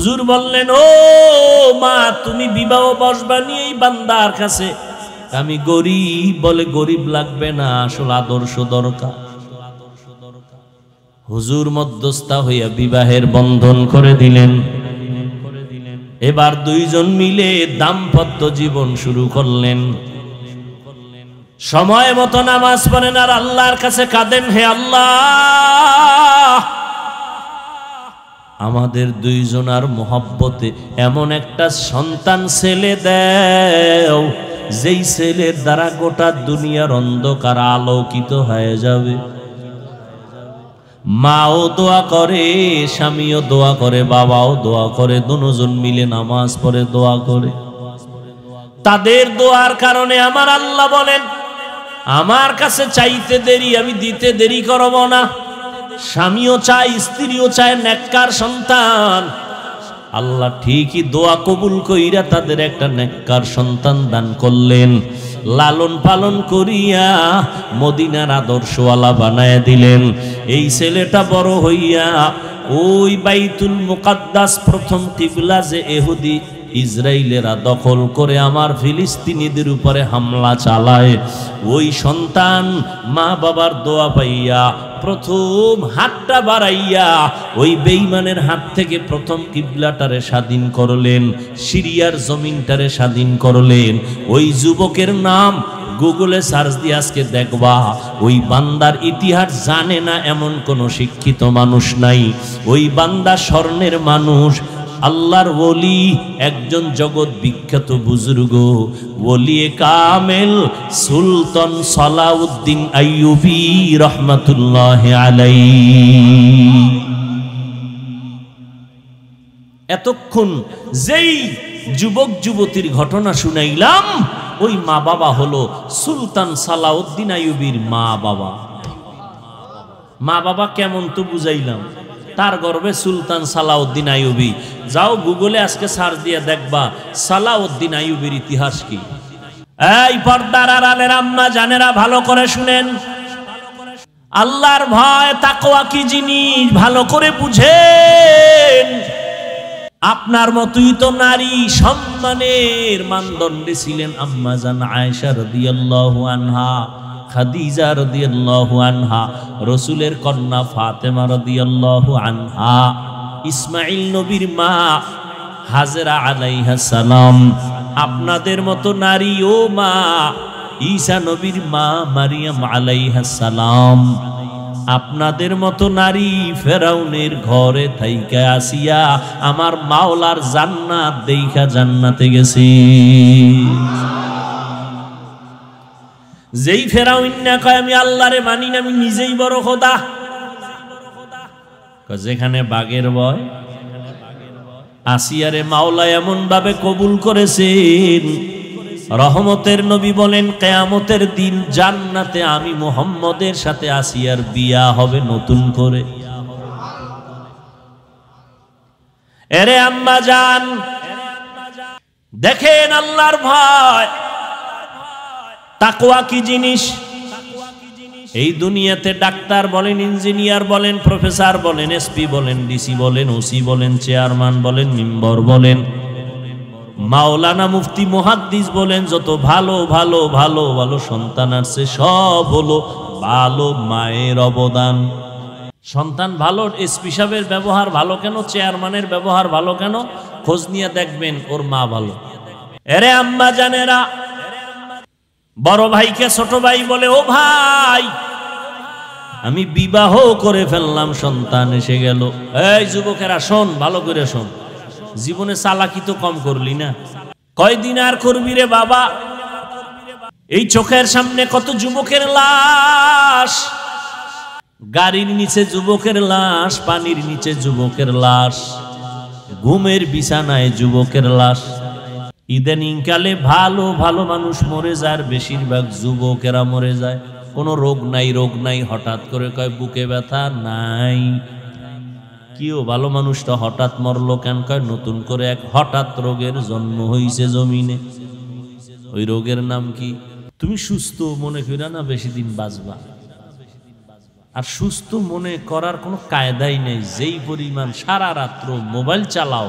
হুজুর বললেন, ও মা, তুমি বিবাহ বসবানি এই বান্দার কাছে। আমি গরিব। বলে গরিব লাগবে না, আসলে আদর্শ দরকার। হুজুর মধ্যস্থা হইয়া বিবাহের বন্ধন করে দিলেন। এবার দুইজন মিলে দাম্পত্য জীবন শুরু করলেন। সময় মতো নামাজ পড়েন আর আল্লাহর কাছে কাঁদেন, হে আল্লাহ, আমাদের দুইজনার মোহব্বতে এমন একটা সন্তান ছেলে দাও, যেই ছেলের দ্বারা গোটা দুনিয়ার অন্ধকার আলোকিত হয়ে যাবে। মাও দোয়া করে, স্বামীও দোয়া করে, বাবাও দোয়া করে, দুজন মিলে নামাজ পড়ে দোয়া করে। তাদের দোয়ার কারণে আমার আল্লাহ বলেন, আমার কাছে চাইতে দেরি, আমি দিতে দেরি করব না। স্বামীও চায়, স্ত্রীও চায় নেককার সন্তান। আল্লাহ ঠিকই দোয়া কবুল কইরা তাদের একটা নেককার সন্তান দান করলেন। লালন পালন করিয়া মদিনার আদর্শওয়ালা বানায় দিলেন। এই ছেলেটা বড় হইয়া ওই বাইতুল মুকাদ্দাস, প্রথম কিবলা যে ইহুদি ইসরায়েলেরা দখল করে আমার ফিলিস্তিনিদের উপরে হামলা চালায়, ওই সন্তান মা বাবার দোয়া পাইয়া প্রথম হাতটা বাড়াইয়া ওই বেঈমানের হাত থেকে প্রথম কিবলাটারে স্বাধীন করলেন, সিরিয়ার জমিনটারে স্বাধীন করলেন। ওই যুবকের নাম গুগলে সার্চ দিয়ে আজকে দেখবা, ওই বান্দার ইতিহাস জানে না এমন কোন শিক্ষিত মানুষ নাই। ওই বান্দা স্বর্ণের মানুষ, আল্লাহর ওলি, একজন জগৎ বিখ্যাত বুজুর্গ, ওলিয়ে কামেল সুলতান সালাউদ্দিন আইয়ুবী রহমাতুল্লাহি আলাইহি। এতক্ষণ যেই যুবক যুবতীর ঘটনা শুনাইলাম, ওই মা বাবা হলো সুলতান সালাউদ্দিন আইয়ুবীর মা বাবা। মা বাবা কেমন তো বুঝাইলাম, তার গর্বে সুলতান সালাউদ্দিন আইয়ুবী। যাও গুগলে আজকে সার্চ দিয়ে দেখবা সালাউদ্দিন আইয়ুবীর ইতিহাস কি। এই পর্দার আড়ালের আম্মা জানেরা ভালো করে শুনেন, আল্লাহর ভয় তাকওয়া কি জিনিস ভালো করে বুঝেন। আপনার মতোই তো নারী সম্মানের মানদণ্ডে ছিলেন আম্মা জান আয়েশা রাদিয়াল্লাহু আনহা, খাদিজা রাদিয়াল্লাহু আনহা, রসুলের কন্যা ফাতেমা রাদিয়াল্লাহু আনহা, ইসমাইল নবীর মা হাজেরা আলাইহিস সালাম। আপনাদের মতো নারী ও মা ঈসা নবীর মা মারিয়াম আলাইহিস সালাম। আপনাদের মতো নারী ফেরাউনের ঘরে থাইকা আসিয়া আমার মাওলার জান্নাত দেইখা জান্নাতে গেছি। যেই ফেরাউন না কয় আমি আল্লাহরে মানি না, আমি নিজেই বড় খোদা। যেখানে বাঘের ভয়, আসিয়ারে মাওলা এমন ভাবে কবুল করেছেন, রহমতের নবী বলেন কিয়ামতের দিন জান্নাতে আমি মুহাম্মদের সাথে আসিয়ার বিয়া হবে নতুন করে। এরে আম্মা জান, দেখেন আল্লাহর ভয় তাকওয়া কি জিনিস। এই দুনিয়াতে ডাক্তার বলেন, ইঞ্জিনিয়ার বলেন, প্রফেসর বলেন, এসপি বলেন, ডিসি বলেন, ওসি বলেন, চেয়ারম্যান বলেন, মেম্বার বলেন, মাওলানা, মুফতি, মুহাদ্দিস বলেন, যত ভালো ভালো ভালো ভালো সন্তান আছে সব হলো ভালো মায়ের অবদান। সন্তান ভালো, এসপি সাহেবের ব্যবহার ভালো কেন, চেয়ারম্যানের ব্যবহার ভালো কেন, খোঁজ নিয়ে দেখবেন ওর মা ভালো। এরে আম্মা জানেরা, বড় ভাইকে ছোট ভাই বলে, ও ভাই আমি বিবাহ করে ফেললাম, সন্তান এসে গেল। এই যুবকেরা শোন, ভালো করে শোন, জীবনে চালাকি তো কম করলি না, কয়দিন আর করবি রে বাবা। এই চোখের সামনে কত যুবকের লাশ, গাড়ির নিচে যুবকের লাশ, পানির নিচে যুবকের লাশ, ঘুমের বিছানায় যুবকের লাশ। ইদানিং কালে ভালো ভালো মানুষ মরে যায়, বেশিরভাগ যুবকেরা মরে যায়। কোনো রোগ নাই, রোগ নাই, হঠাৎ করে কয় বুকে ব্যথা নাই। কিও ভালো মানুষটা হঠাৎ মরলো কেন, কয় নতুন করে এক হঠাৎ রোগের জন্ম হইছে জমিনে। ওই রোগের নাম কি? তুমি সুস্থ মনে কইরা না বেশি দিন বাঁচবা। আর সুস্থ মনে করার কোনো কায়দাই নেই। যেই পরিমাণ সারা রাত্র মোবাইল চালাও,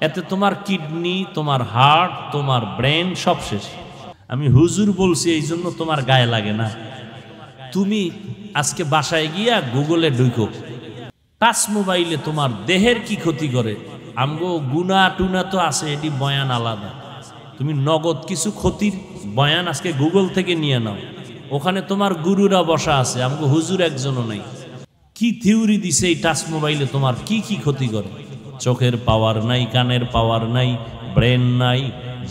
এতে তোমার কিডনি, তোমার হার্ট, তোমার ব্রেন সব শেষ। আমি হুজুর বলছি এই জন্য তোমার গায়ে লাগে না। তুমি আজকে বাসায় গিয়া গুগলে ঢুকো, টাচ মোবাইলে তোমার দেহের কি ক্ষতি করে। আমগো গুনা টুনা তো আছে, এটি বয়ান আলাদা। তুমি নগদ কিছু ক্ষতির বয়ান আজকে গুগল থেকে নিয়ে নাও, ওখানে তোমার গুরুরা বসা আছে, আমগো হুজুর একজনও নাই। কি থিওরি দিছে এই টাচ মোবাইলে তোমার কি কি ক্ষতি করে। চোখের পাওয়ার নাই, কানের পাওয়ার নাই, ব্রেন নাই,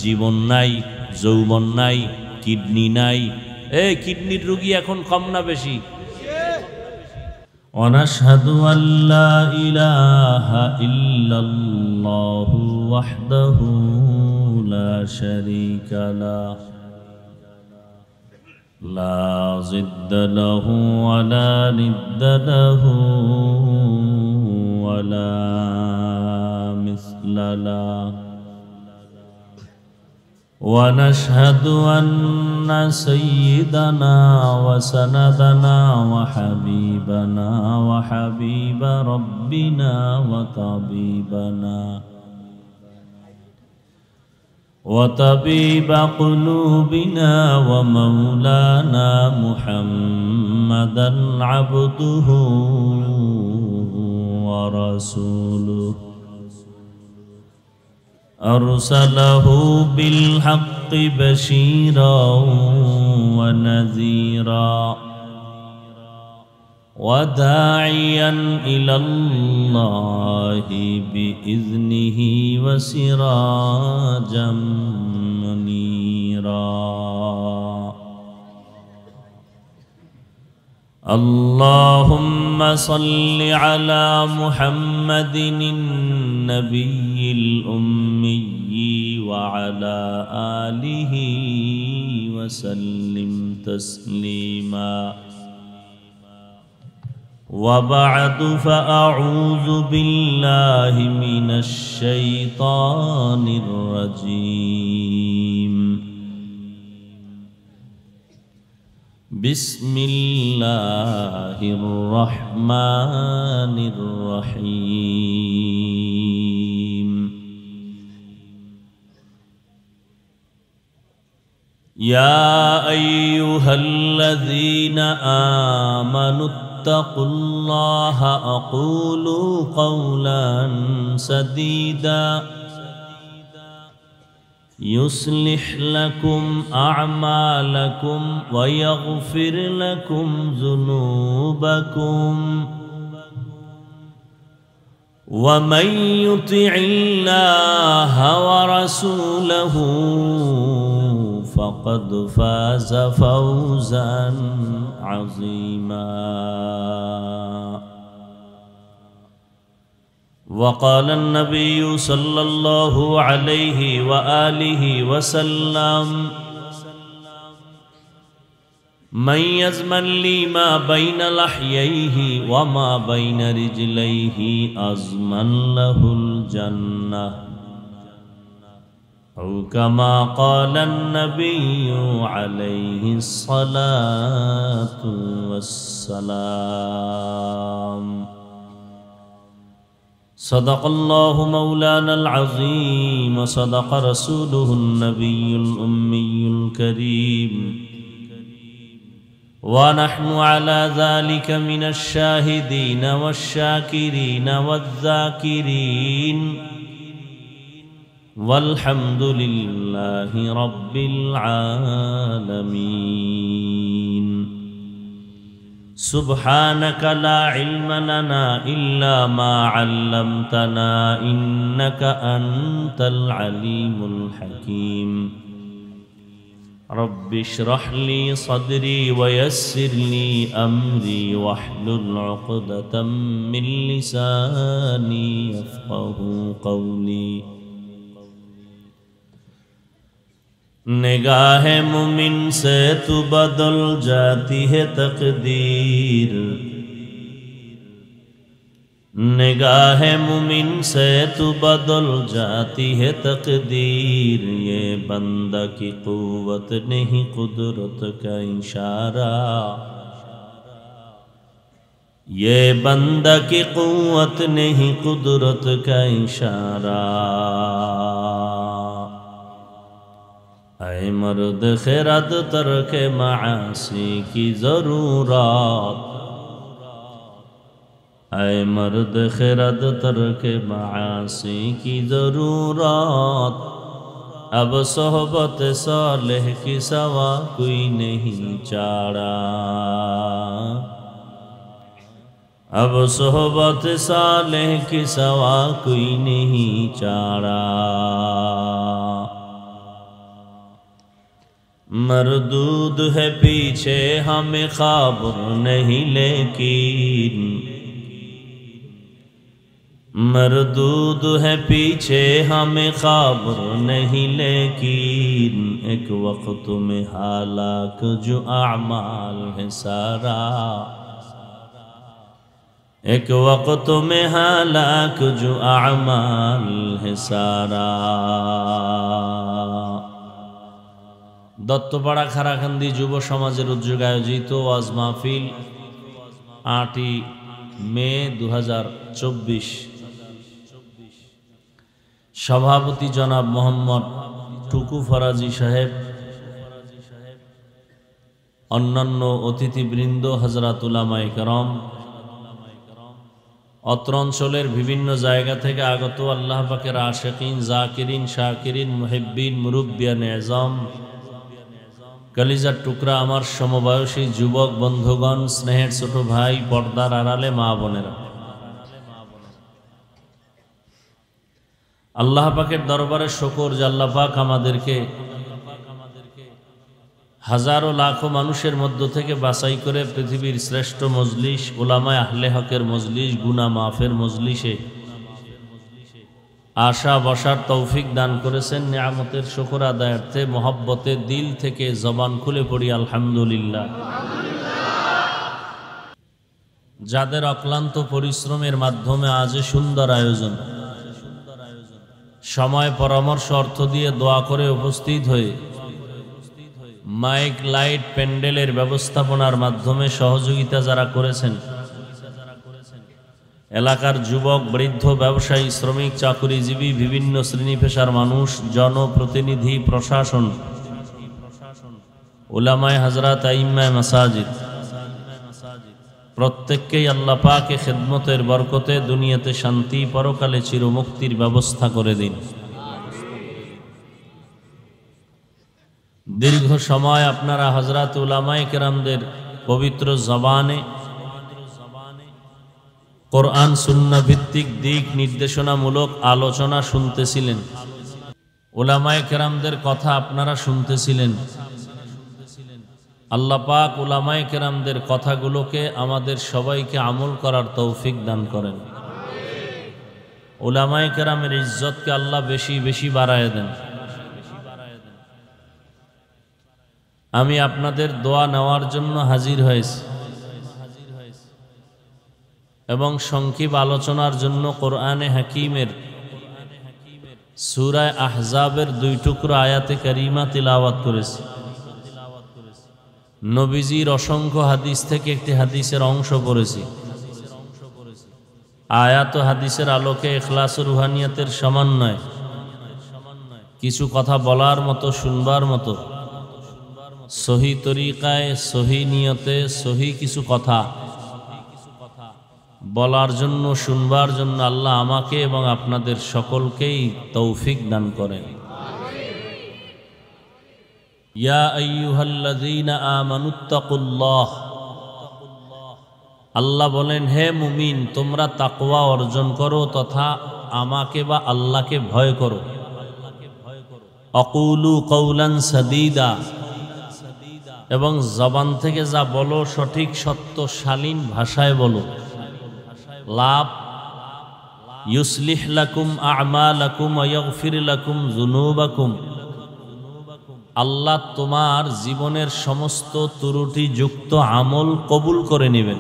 জীবন নাই, যৌবন নাই, কিডনি নাই। এই কিডনির রোগী এখন কম না বেশি? ওয়ানাশহাদু আল্লা ইলাহা ইল্লাল্লাহু ওয়াহদাহু লা শারীকা লাহ লা জিদ্দা লাহু ওয়া লা নিদ্দা লাহু ওয়া লা মিসলা লাহ ونشهد أن سيدنا وسندنا وحبيبنا وحبيب ربنا وطبيب قلوبنا ومولانا محمدا عبده ورسوله أرسله بالحق بشيرا ونذيرا وداعيا إلى الله بإذنه وسراجا منيرا اللهم صل على محمد النبي الأمي وعلى آله وسلم تسليما وبعد فأعوذ بالله من الشيطان الرجيم بسم الله الرحمن الرحيم يا أيها الذين آمنوا اتقوا الله أقولوا قولا سديدا يصلح لكم أعمالكم ويغفر لكم ذنوبكم ومن يطع الله ورسوله فقد فاز فوزا عظيما وقال النبي صلى الله عليه وآله وسلم من يزمن لي ما بين لحييه وما بين رجليه أزمن له الجنة أو كما قال النبي عليه الصلاة والسلام صدق الله مولانا العظيم وصدق رسوله النبي الأمي الكريم ونحن على ذلك من الشاهدين والشاكرين والذاكرين والحمد لله رب العالمين سبحانك لا علم لنا إلا ما علمتنا إنك أنت العليم الحكيم رب اشرح لي صدري ويسر لي أمري واحلل عقدة من لساني يفقه قولي निगाह मुमिन से तू बदल जाती है तकदीर निगाह मुमिन से तू बदल जाती है तकदीर ये बंदा की कुव्वत नहीं कुदरत का इशारा ये बंदा की कुव्वत नहीं कुदरत का इशारा। ऐ मर्द खिरद तरके मासी की जरूरत, ऐ मर्द खिरद तरके मासी की जरूरत। अब सोहबत सालेह की सवा कोई नहीं चाड़ा, अब सोहबत सालेह की सवा कोई नहीं चाड़ा। मरदूद है पीछे हमें खबर नहीं लेकिन, मरदूद है पीछे हमें खबर नहीं लेकिन। एक वक्त में हालाक जो आमाल है सारा, एक वक्त में हालाक जो आमाल है सारा। दत्तपाड़ा खाराकांदी जुब समाजेर उद्योगे आयोजित ওয়াজ মাহফিল 8 মে 2024। सभापति जनाब मोहम्मद टुकू फराजी साहेब, अन्यान्य अतिथिबृंद, हजरत उलामाए केराम, अत्र अंचलेर विभिन्न जायगा थेके आगत आल्लाह पाकेर आशिकीन, जाकिरिन, शाकिरिन, मुहिब्बिन, मुरुब्बियान एजाम, कलिजार टुकरा आमार समबयसी जुबक बंधुगण, स्नेहेर छोट भाई, पर्दार आड़ाले मा बोनेरा, আল্লাহ পাকের দরবারে শুকর যে আল্লাহ পাক আমাদেরকে হাজারো লাখো মানুষের মধ্য থেকে বাছাই করে পৃথিবীর শ্রেষ্ঠ মজলিস উলামায়ে আহলে হকের মজলিস, গুনাহ মাফের মজলিসে আশা বসার তৌফিক দান করেছেন। নিয়ামতের শুকর আদায়ার্থে মহব্বতে দিল থেকে জবান খুলে পড়ি আলহামদুলিল্লাহ। যাদের অক্লান্ত পরিশ্রমের মাধ্যমে আজ সুন্দর আয়োজন, समय परामर्श अर्थ दिए दोया करे उपस्थित हुए माइक लाइट पैंडेलेर व्यवस्थापनार माध्यमे सहयोगिता जारा करेছেন, एलाकार युवक बृद्ध व्यवसायी श्रमिक चाकुरीजीवी विभिन्न श्रेणी पेशार मानुष जनप्रतिनिधि प्रशासन उलामाए हजरत आइम्माए मसाजिद प्रत्येकকেই আল্লাহ পাকের খিদমতের বরকতে দুনিয়াতে শান্তি পরকালে চিরমুক্তির ব্যবস্থা করে দিন। দীর্ঘ সময় আপনারা হযরত উলামায়ে কেরামদের পবিত্র জবানে কোরআন সুন্নাহ ভিত্তিক দিক নির্দেশনামূলক আলোচনা শুনতেছিলেন, উলামায়ে কেরামদের কথা আপনারা শুনতেছিলেন। আল্লাহ পাক উলামায়ে কেরামদের কথাগুলোকে আমাদের সবাইকে আমল করার তৌফিক দান করেন। উলামায়ে কেরামের ইজ্জতকে আল্লাহ বেশি বেশি বাড়ায় দেন। আমি আপনাদের দোয়া নেওয়ার জন্য হাজির হয়েছি এবং সংক্ষিপ্ত আলোচনার জন্য কোরআনে হাকিমের সূরা আহজাবের 2 টুকরো আয়াতে কারিমা তিলাওয়াত করেছি। নবীজির অসংখ্য হাদিস থেকে একটি হাদিসের অংশ পড়েছি। আয়াত ও হাদিসের আলোকে ইখলাস ও রুহানিয়াতের সমন্বয়ে কিছু কথা বলার মতো, শুনবার মতো, সহি তরিকায়, সহি নিয়তে, সহি কিছু কথা বলার জন্য, শুনবার জন্য আল্লাহ আমাকে এবং আপনাদের সকলকেই তৌফিক দান করেন। ইয়া আইয়ুহাল্লাযীনা আমানুত্তাকুল্লাহ, আল্লাহ বলেন হে মুমিন তোমরা তাকওয়া অর্জন করো তথা আমাকে বা আল্লাহকে ভয় করো। আকুলু কওলান সাদীদা, এবং জবান থেকে যা বলো সঠিক সত্য শালীন ভাষায় বলো। লাভ ইউসলিহ লাকুম আমালাকুম ওয়া ইয়াগফির লাকুম যুনুবাকুম, আল্লাহ তোমার জীবনের সমস্ত ত্রুটিযুক্ত আমল কবুল করে নেবেন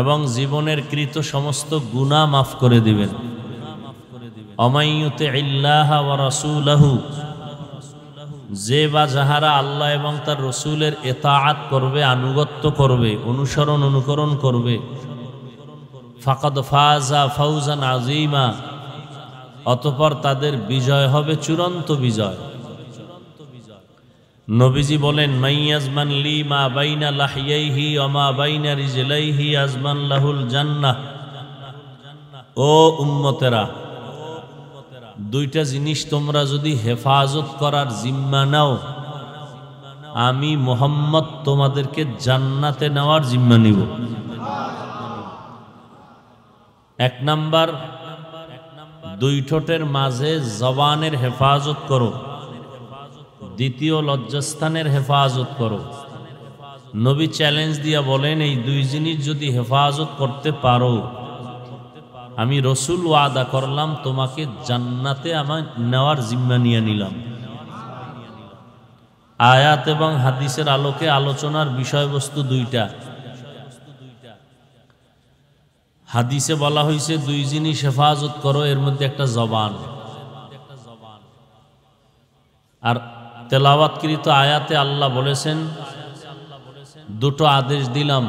এবং জীবনের কৃত সমস্ত গুনাহ মাফ করে দিবেন। অমাইয়ুতিল্লাহ ওয়া রাসূলাহু, যে বা যাহারা আল্লাহ এবং তার রসুলের ইতাআত করবে, আনুগত্য করবে, অনুসরণ অনুকরণ করবে, ফাকাদ ফাজা ফাউজান আযীমা, অতঃপর তাদের বিজয় হবে চূড়ান্ত বিজয়। নবীজি বলেন, মাইয়াজমান লি মা বাইনা লাহিয়াইহি ওয়া মা বাইনা রিজলাইহি আজমান লাহুল জান্নাহ। ও উম্মতেরা, দুইটা জিনিস তোমরা যদি হেফাজত করার জিম্মা নাও, আমি মুহাম্মদ তোমাদেরকে জান্নাতে নেওয়ার জিম্মা নিব। এক নাম্বার, দুই ঠোঁটের মাঝে জবানের হেফাজত করো। দ্বিতীয়, লজ্জাস্থানের হেফাজত করো। নবী চ্যালেঞ্জ দিয়া বলেন, এই দুই জিনিস যদি হেফাজত করতে পারো, আমি রসুল ওয়াদা করলাম তোমাকে জান্নাতে আমার নেওয়ার জিম্মা নিয়ে নিলাম। আয়াত এবং হাদিসের আলোকে আলোচনার বিষয়বস্তু দুইটা। হাদিসে বলা হয়েছে দুই জিনিস হেফাজত করো, এর মধ্যে একটা জবান। আর তেলাওয়াতকৃত আয়াতে আল্লাহ বলেছেন, দুটো আদেশ দিলাম,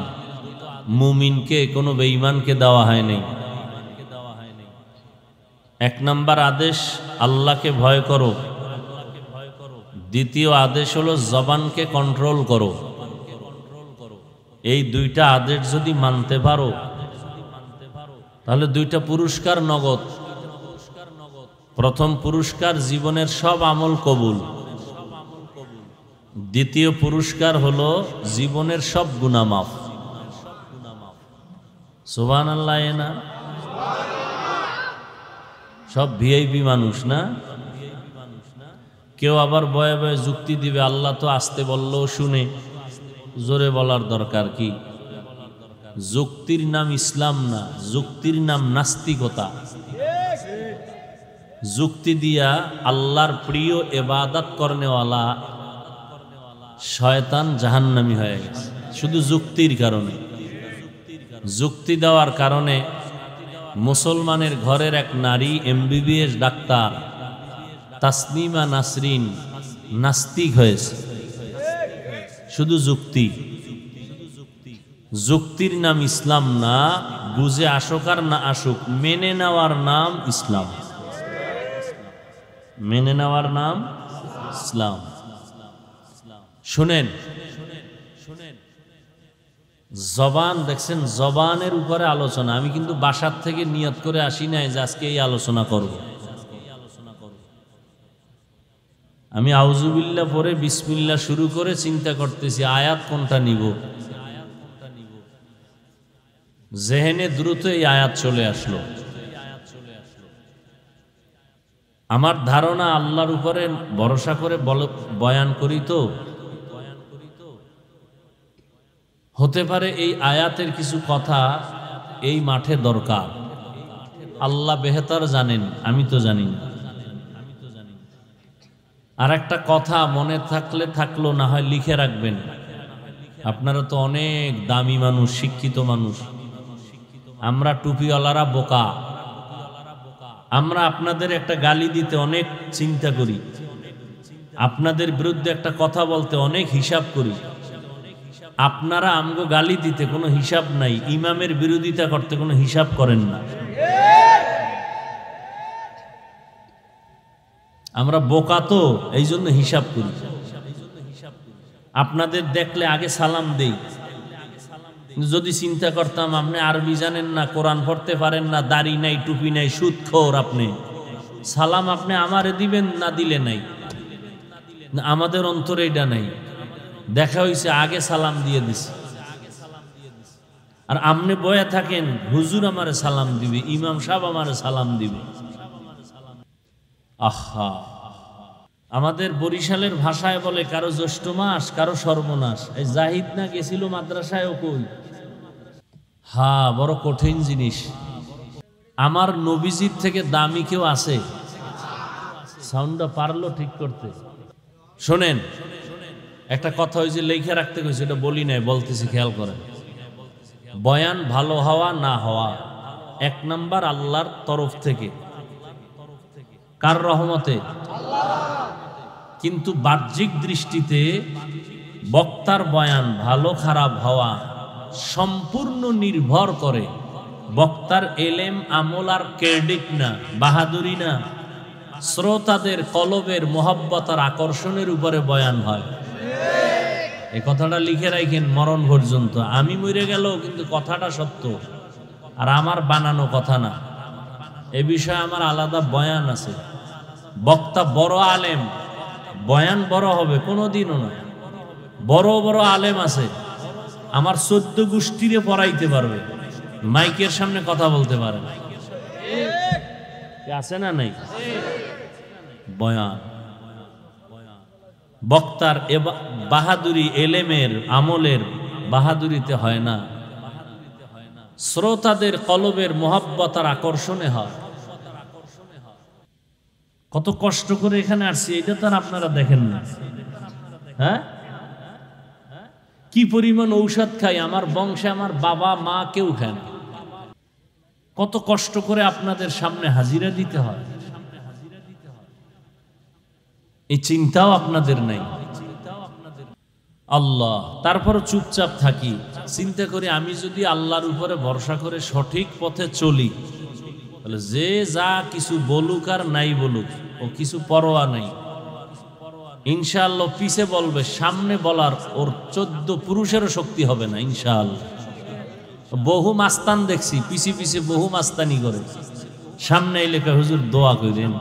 মুমিনকে, কোনো বেঈমানকে দেওয়া হয়নি। এক নাম্বার আদেশ, আল্লাহকে ভয় করো। দ্বিতীয় আদেশ হলো জবানকে কন্ট্রোল করো। এই দুইটা আদেশ যদি মানতে পারো, তাহলে দুইটা পুরস্কার নগদ। প্রথম পুরস্কার, জীবনের সব আমল কবুল। দ্বিতীয় পুরস্কার হলো জীবনের সব গুনাহ মাফ। সুবহানাল্লাহ। না সব ভিআইপি মানুষ না। কেউ আবার বয়ে বয়ে যুক্তি দিবে, আল্লাহ তো আসতে বললেও শুনে, জোরে বলার দরকার কি? যুক্তির নাম ইসলাম না, যুক্তির নাম নাস্তিকতা। যুক্তি দিয়া আল্লাহর প্রিয় ইবাদত করনেওয়ালা শয়তান জাহান্নামী হয়ে গেছে শুধু যুক্তির কারণে। যুক্তি দেওয়ার কারণে মুসলমানের ঘরের এক নারী এমবিবিএস ডাক্তার তাসনিমা নাসরিন নাস্তিক হয়েছে, শুধু যুক্তি। যুক্তির নাম ইসলাম না, বুঝে আসুক আর না আসুক, মেনে নেওয়ার নাম ইসলাম। মেনে নেওয়ার নাম ইসলাম। শুনেন, জবান দেখছেন, জবানের উপরে আলোচনা। আমি কিন্তু বাসার থেকে নিয়ত করে আসি নাই যে আজকে এই আলোচনা করব। আমি আউযুবিল্লাহ পরে বিসমিল্লাহ শুরু করে চিন্তা করতেছি আয়াত কোনটা নিব। জেহেনে দ্রুত এই আয়াত চলে আসলো। আমার ধারণা আল্লাহর উপরে ভরসা করে বয়ান করি তো হতে পারে এই আয়াতের কিছু কথা এই মাঠে দরকার। আল্লাহ বেহতর জানেন, আমি তো জানি না। আর একটা কথা মনে থাকলে থাকলো, না হয় লিখে রাখবেন। আপনারা তো অনেক দামি মানুষ, শিক্ষিত মানুষ। আমরা টুপিওয়ালারা বোকা। আমরা আপনাদের একটা গালি দিতে অনেক চিন্তা করি, আপনাদের বিরুদ্ধে একটা কথা বলতে অনেক হিসাব করি। আপনারা আমগো গালি দিতে কোনো হিসাব নাই, ইমামের বিরোধিতা করতে কোনো হিসাব করেন না। আমরা বোকা তো, এই জন্য হিসাব করি। আপনাদের দেখলে আগে সালাম দেই। যদি চিন্তা করতাম আপনি আরবি জানেন না, কোরআন পড়তে পারেন না, দাড়ি নাই, টুপি নাই, সুদখোর, আপনি সালাম আপনি আমারে দিবেন না, দিলে নাই। আমাদের অন্তরে এটা নাই। দেখা হয়েছে আগে সালাম দিয়ে দিছে। আর আপনি বয়ে থাকেন হুজুর আমারে সালাম দিবে, ইমাম সাহেব আমারে সালাম দিবে। আহা, আমাদের বরিশালের ভাষায় বলে কারো জ্যৈষ্ঠ মাস, কারো সর্বনাশ। এই জাহিদ না গেছিল মাদ্রাসায়, কই? হ্যাঁ, বড় কঠিন জিনিস। আমার নবীজির থেকে দামি কেউ আছে? সাউন্ডটা পারলো ঠিক করতে? শোনেন, একটা কথা হয়েছে লেখা রাখতে কইছে, এটা বলি নাই, বলতেছি, খেয়াল করেন। বয়ান ভালো হওয়া না হওয়া এক নাম্বার আল্লাহর তরফ থেকে। কার রহমতে? কিন্তু বাহ্যিক দৃষ্টিতে বক্তার বয়ান ভালো খারাপ হওয়া সম্পূর্ণ নির্ভর করে বক্তার এলেম, আমল আর ক্রেডিট না, বাহাদুরি না, শ্রোতাদের কলবের মোহাব্বত আর আকর্ষণের উপরে বয়ান হয়। এই কথাটা লিখে রাখেন মরণ পর্যন্ত। আমি মরে গেলেও কিন্তু কথাটা সত্য, আর আমার বানানো কথা না। এ বিষয়ে আমার আলাদা বয়ান আছে। বক্তা বড় আলেম, বয়ান বড় হবে কোনোদিনও না। বড় বড় আলেম আছে, আমার 14 গোষ্ঠীরে পড়াইতে পারবে, মাইকের সামনে কথা বলতে পারে না। আছে না নাই? বয়ান বক্তার বাহাদুরি এলেমের আমলের বাহাদুরিতে হয় না, শ্রোতাদের কলবের মোহাব্বত আর আকর্ষণে হয়। কত কষ্ট করে এখানে আসছি, এটা তো আর আপনারা দেখেন না। হ্যাঁ, কি পরিমাণ ঔষধ খাই, আমার বংশে আমার বাবা মা কেউ খায় না। কত কষ্ট করে আপনাদের সামনে হাজিরা দিতে হয়, এই চিন্তাও আপনাদের নাই। আল্লাহ, তারপর চুপচাপ থাকি, চিন্তা করি আমি যদি আল্লাহর উপরে ভরসা করে সঠিক পথে চলি, তাহলে যে যা কিছু বলুক আর নাই বলুক, ও কিছু পরোয়া নাই। ইনশাআল্লাহ পিছে বলবে, সামনে বলার ওর 14 পুরুষেরও শক্তি হবে না ইনশাআল্লাহ। বহু মাস্তান দেখছি পিছে পিছে বহু মাস্তানি করে, সামনে এলে হুজুর দোয়া করেন।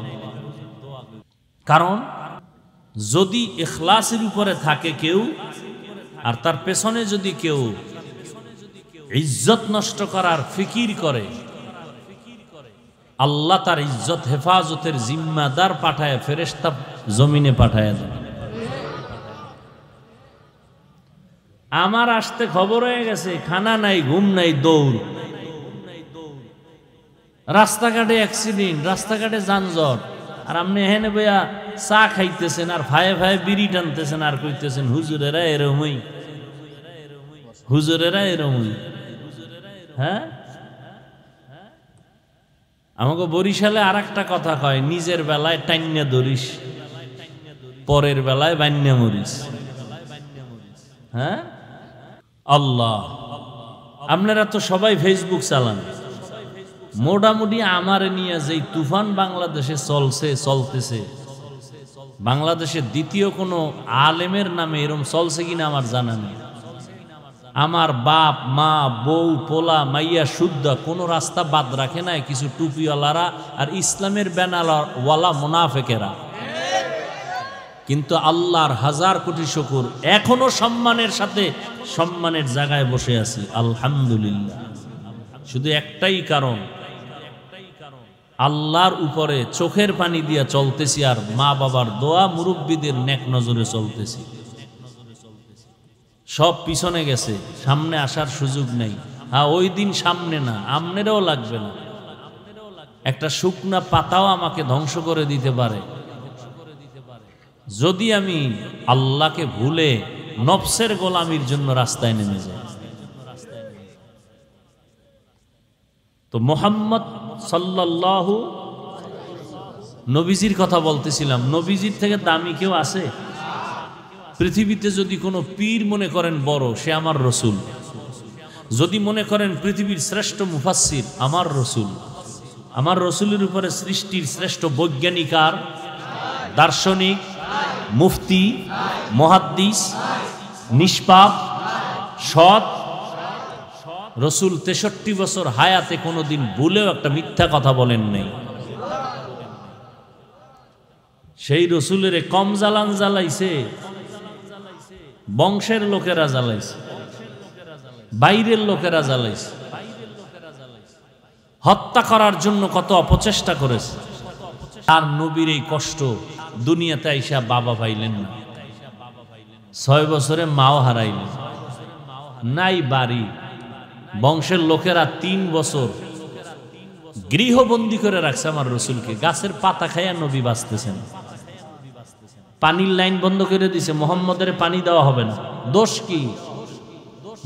কারণ যদি ইখলাসের উপরে থাকে কেউ, আর তার পেছনে যদি কেউ ইজ্জত নষ্ট করার ফিকির করে, আল্লাহ তার ইজ্জত হেফাজতের জিম্মাদার পাঠায়, ফেরেশতা জমিনে পাঠায় দেন। আমার আসতে খবর হয়ে গেছে, খানা নাই, ঘুম নাই, দৌড়, রাস্তাঘাটে অ্যাক্সিডেন্ট, রাস্তাঘাটে যানজট, আর আপনি এখানে বইয়া চা খাইতেছেন আর ভাইয়ে ভাইয়ে বিড়ি টানতেছেন আর কইতেছেন হুজুরেরা এরমই, হুজুরেরা এরমই। হ্যাঁ, আমাকে বরিশালে আর একটা কথা কয়, নিজের বেলায় টাইন্যা ধরিস, পরের বেলায় বান্যা মরিস। হ্যাঁ, আল্লাহ, আপনারা তো সবাই ফেসবুক চালান, মোটামুটি আমার নিয়ে যেই তুফান বাংলাদেশে চলতেছে, বাংলাদেশের দ্বিতীয় কোনো আলেমের নামে এরকম চলছে কিনা আমার জানা নেই। আমার বাপ মা বউ পোলা মাইয়া শুদ্ধ কোনো রাস্তা বাদ রাখে নাই, কিছু টুপিওয়ালারা আর ইসলামের ব্যানারওয়ালা মুনাফেকেরা। কিন্তু আল্লাহর হাজার কোটি শুকর, এখনো সম্মানের সাথে সম্মানের জায়গায় বসে আছি আলহামদুলিল্লাহ। শুধু একটাই কারণ, আল্লাহর উপরে চোখের পানি দিয়া চলতেছি, আর মা বাবার দোয়া, মুরব্বীদের নেক নজরে চলতেছি। সব পিছনে গেছে, সামনে আসার সুযোগ নেই। হ্যাঁ, ওই দিন সামনে না, আমনেরও লাগবে না। একটা শুকনা পাতাও আমাকে ধ্বংস করে দিতে পারে যদি আমি আল্লাহকে ভুলে নফসের গোলামির জন্য রাস্তায় নেমে যাই। তো মুহাম্মদ সাল্লাল্লাহু নবীজির কথা বলতেছিলাম, নবীজির থেকে দামি কেউ আছে পৃথিবীতে? যদি কোনো পীর মনে করেন বড়, সে আমার রসুল। যদি মনে করেন পৃথিবীর শ্রেষ্ঠ মুফাসসির, আমার রসুল। আমার রসুলের উপরে সৃষ্টির শ্রেষ্ঠ বৈজ্ঞানিক আর দার্শনিক, মুফতি, মুহাদ্দিস, নিষ্পাপ, সৎ রসুল 63 বছর হায়াতে কোনোদিন ভুলেও একটা মিথ্যা কথা বলেন নাই। সেই রসুলের কম জ্বালান জ্বালাইছে বংশের লোকেরা, জ্বালাইছে বাইরের লোকেরা, জ্বালাইছে হত্যা করার জন্য কত অপচেষ্টা করেছে। আর নবীর এই কষ্ট দুনিয়াতে আইসা বাবা পাইলেন না, 6 বছরে মাও হারাইলেন, নাই বাড়ি। বংশের লোকেরা 3 বছর গৃহবন্দী করে রাখছে আমার রসুলকে। গাছের পাতা খাইয়া নবী বাঁচতেছেন, পানির লাইন বন্ধ করে দিছে, মোহাম্মদের পানি দেওয়া হবে না। দোষ কি?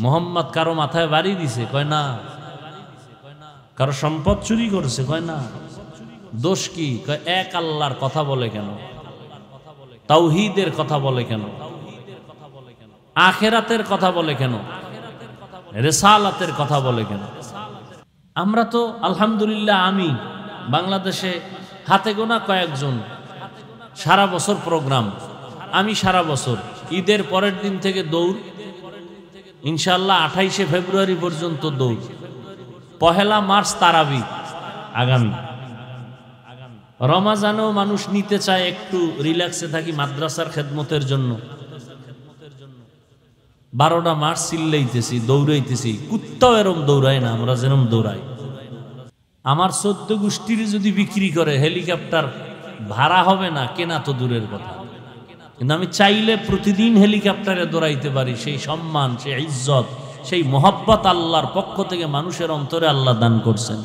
মোহাম্মদ কারো মাথায় বাড়ি দিছে? কয় না। কারো সম্পদ চুরি করছে? কয় না। দোষ কি? কয় এক আল্লাহর কথা বলে কেন? তাওহীদের কথা বলে কেন? আখিরাতের কথা বলে কেন? রিসালাতের কথা বলে কেন? আমরা তো আলহামদুলিল্লাহ, আমি বাংলাদেশে হাতে গোনা কয়েকজন সারা বছর প্রোগ্রাম, আমি সারা বছর ঈদের পরের দিন থেকে দৌড়, ইনশাআল্লাহ 28শে ফেব্রুয়ারি পর্যন্ত দৌড়, 1 মার্চ তারাবি আগামী। রমাজানেও মানুষ নিতে চায় একটু রিল্যাক্সে থাকি মাদ্রাসার খেদমতের জন্য, 12টা মার্চ চিল্লাইতেছি, দৌড়াইতেছি, কুত্তাও এরম দৌড়ায় না, আমরা যেরম দৌড়াই। আমার 14 গোষ্ঠীর যদি বিক্রি করে হেলিকপ্টার ভাড়া হবে না, কেনা তো দূরের কথা, কিন্তু আমি চাইলে প্রতিদিন হেলিকপ্টারে দৌড়াইতে পারি। সেই সম্মান, সেই ইজ্জত, সেই মোহাব্বত আল্লাহর পক্ষ থেকে মানুষের অন্তরে আল্লাহ দান করছেন।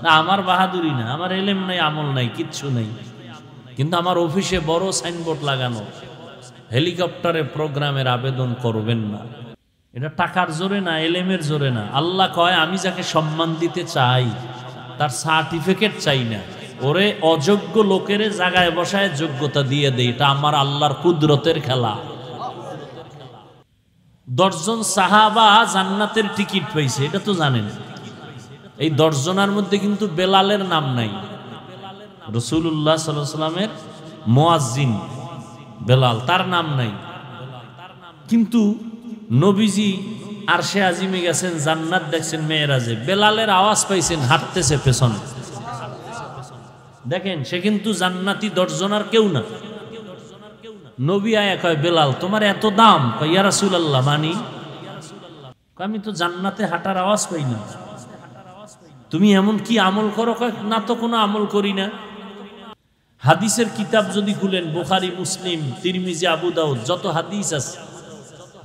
না আমার বাহাদুরি না, আমার এলেম নাই, আমল নাই, কিচ্ছু নেই, কিন্তু আমার অফিসে বড় সাইনবোর্ড লাগানো, হেলিকপ্টারে প্রোগ্রামের আবেদন করবেন না। এটা টাকার জোরে না, এলেমের জোরে না। আল্লাহ কয় আমি যাকে সম্মান দিতে চাই তার সার্টিফিকেট চাই না, ওরে অযোগ্য লোকের জায়গায় বসায় যোগ্যতা দিয়ে দেয়। এটা আমার আল্লাহর কুদরতের খেলা। 10 জন সাহাবা জান্নাতের টিকিট পাইছে, এটা তো জানেন। এই 10 জনের মধ্যে কিন্তু বেলালের নাম নাই। রাসূলুল্লাহ সাল্লাল্লাহু আলাইহি ওয়াসাল্লামের মুয়াজ্জিন বেলাল, তার নাম নাই। কিন্তু নবীজি আরশে আজিমে গেছেন, জান্নাত দেখছেন মেরাজে, বেলালের আওয়াজ পাইছেন, হাঁটতেছে পেছনে। দেখেন, সে কিন্তু জান্নাতি 10 জনের কেউ না। নবী আয়া কয়, বেলাল তোমার এত দাম? কয়, ইয়া রাসূলুল্লাহ মানি। কয়, আমি তো জান্নাতে হাঁটার আওয়াজ পাই না। তুমি এমন কি আমল করো? কয়, না তো কোনো আমল করি না। হাদিসের কিতাব যদি খুলেন, বুখারী, মুসলিম, তিরমিজি, আবু দাউদ, যত হাদিস আছে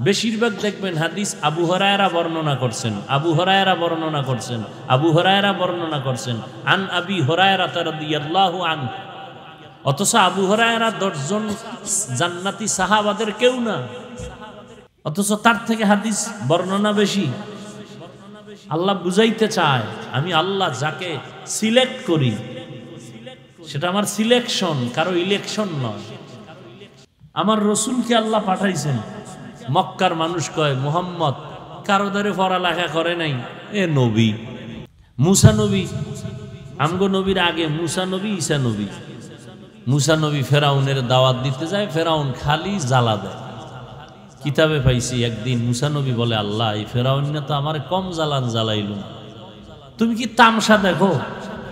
বেশিরভাগ দেখবেন হাদিস আবু হুরায়রা বর্ণনা করছেন, আবু হুরায়রা বর্ণনা করছেন, আবু হুরায়রা বর্ণনা করছেন, আন আবি হুরায়রা রাদিয়াল্লাহু আনহু। অথচ আবু হুরায়রা 10 জন জান্নাতি সাহাবাদের কেউ না, অথচ তার থেকে হাদিস বর্ণনা বেশি। আল্লাহ বুঝাইতে চায়, আমি আল্লাহ যাকে সিলেক্ট করি সেটা আমার সিলেকশন, কারো ইলেকশন নয়। আমার রসুলকে আল্লাহ পাঠাইছেন। মক্কার মানুষ কয়, মুহাম্মদ কারো দ্বারে পড়ালেখা করে নাই, এ নবী। মুসা নবী, আমগো নবীর আগে মুসা নবী, ঈসা নবী। মুসা নবী ফেরাউনের দাওয়াত দিতে যায়, ফেরাউন খালি জ্বালা দেয়। কিতাবে পাইছি একদিন মুসা নবী বলে, আল্লাহ এই ফেরাউন না তো আমার কম জ্বালান জ্বালাইলুম, তুমি কি তামসা দেখো?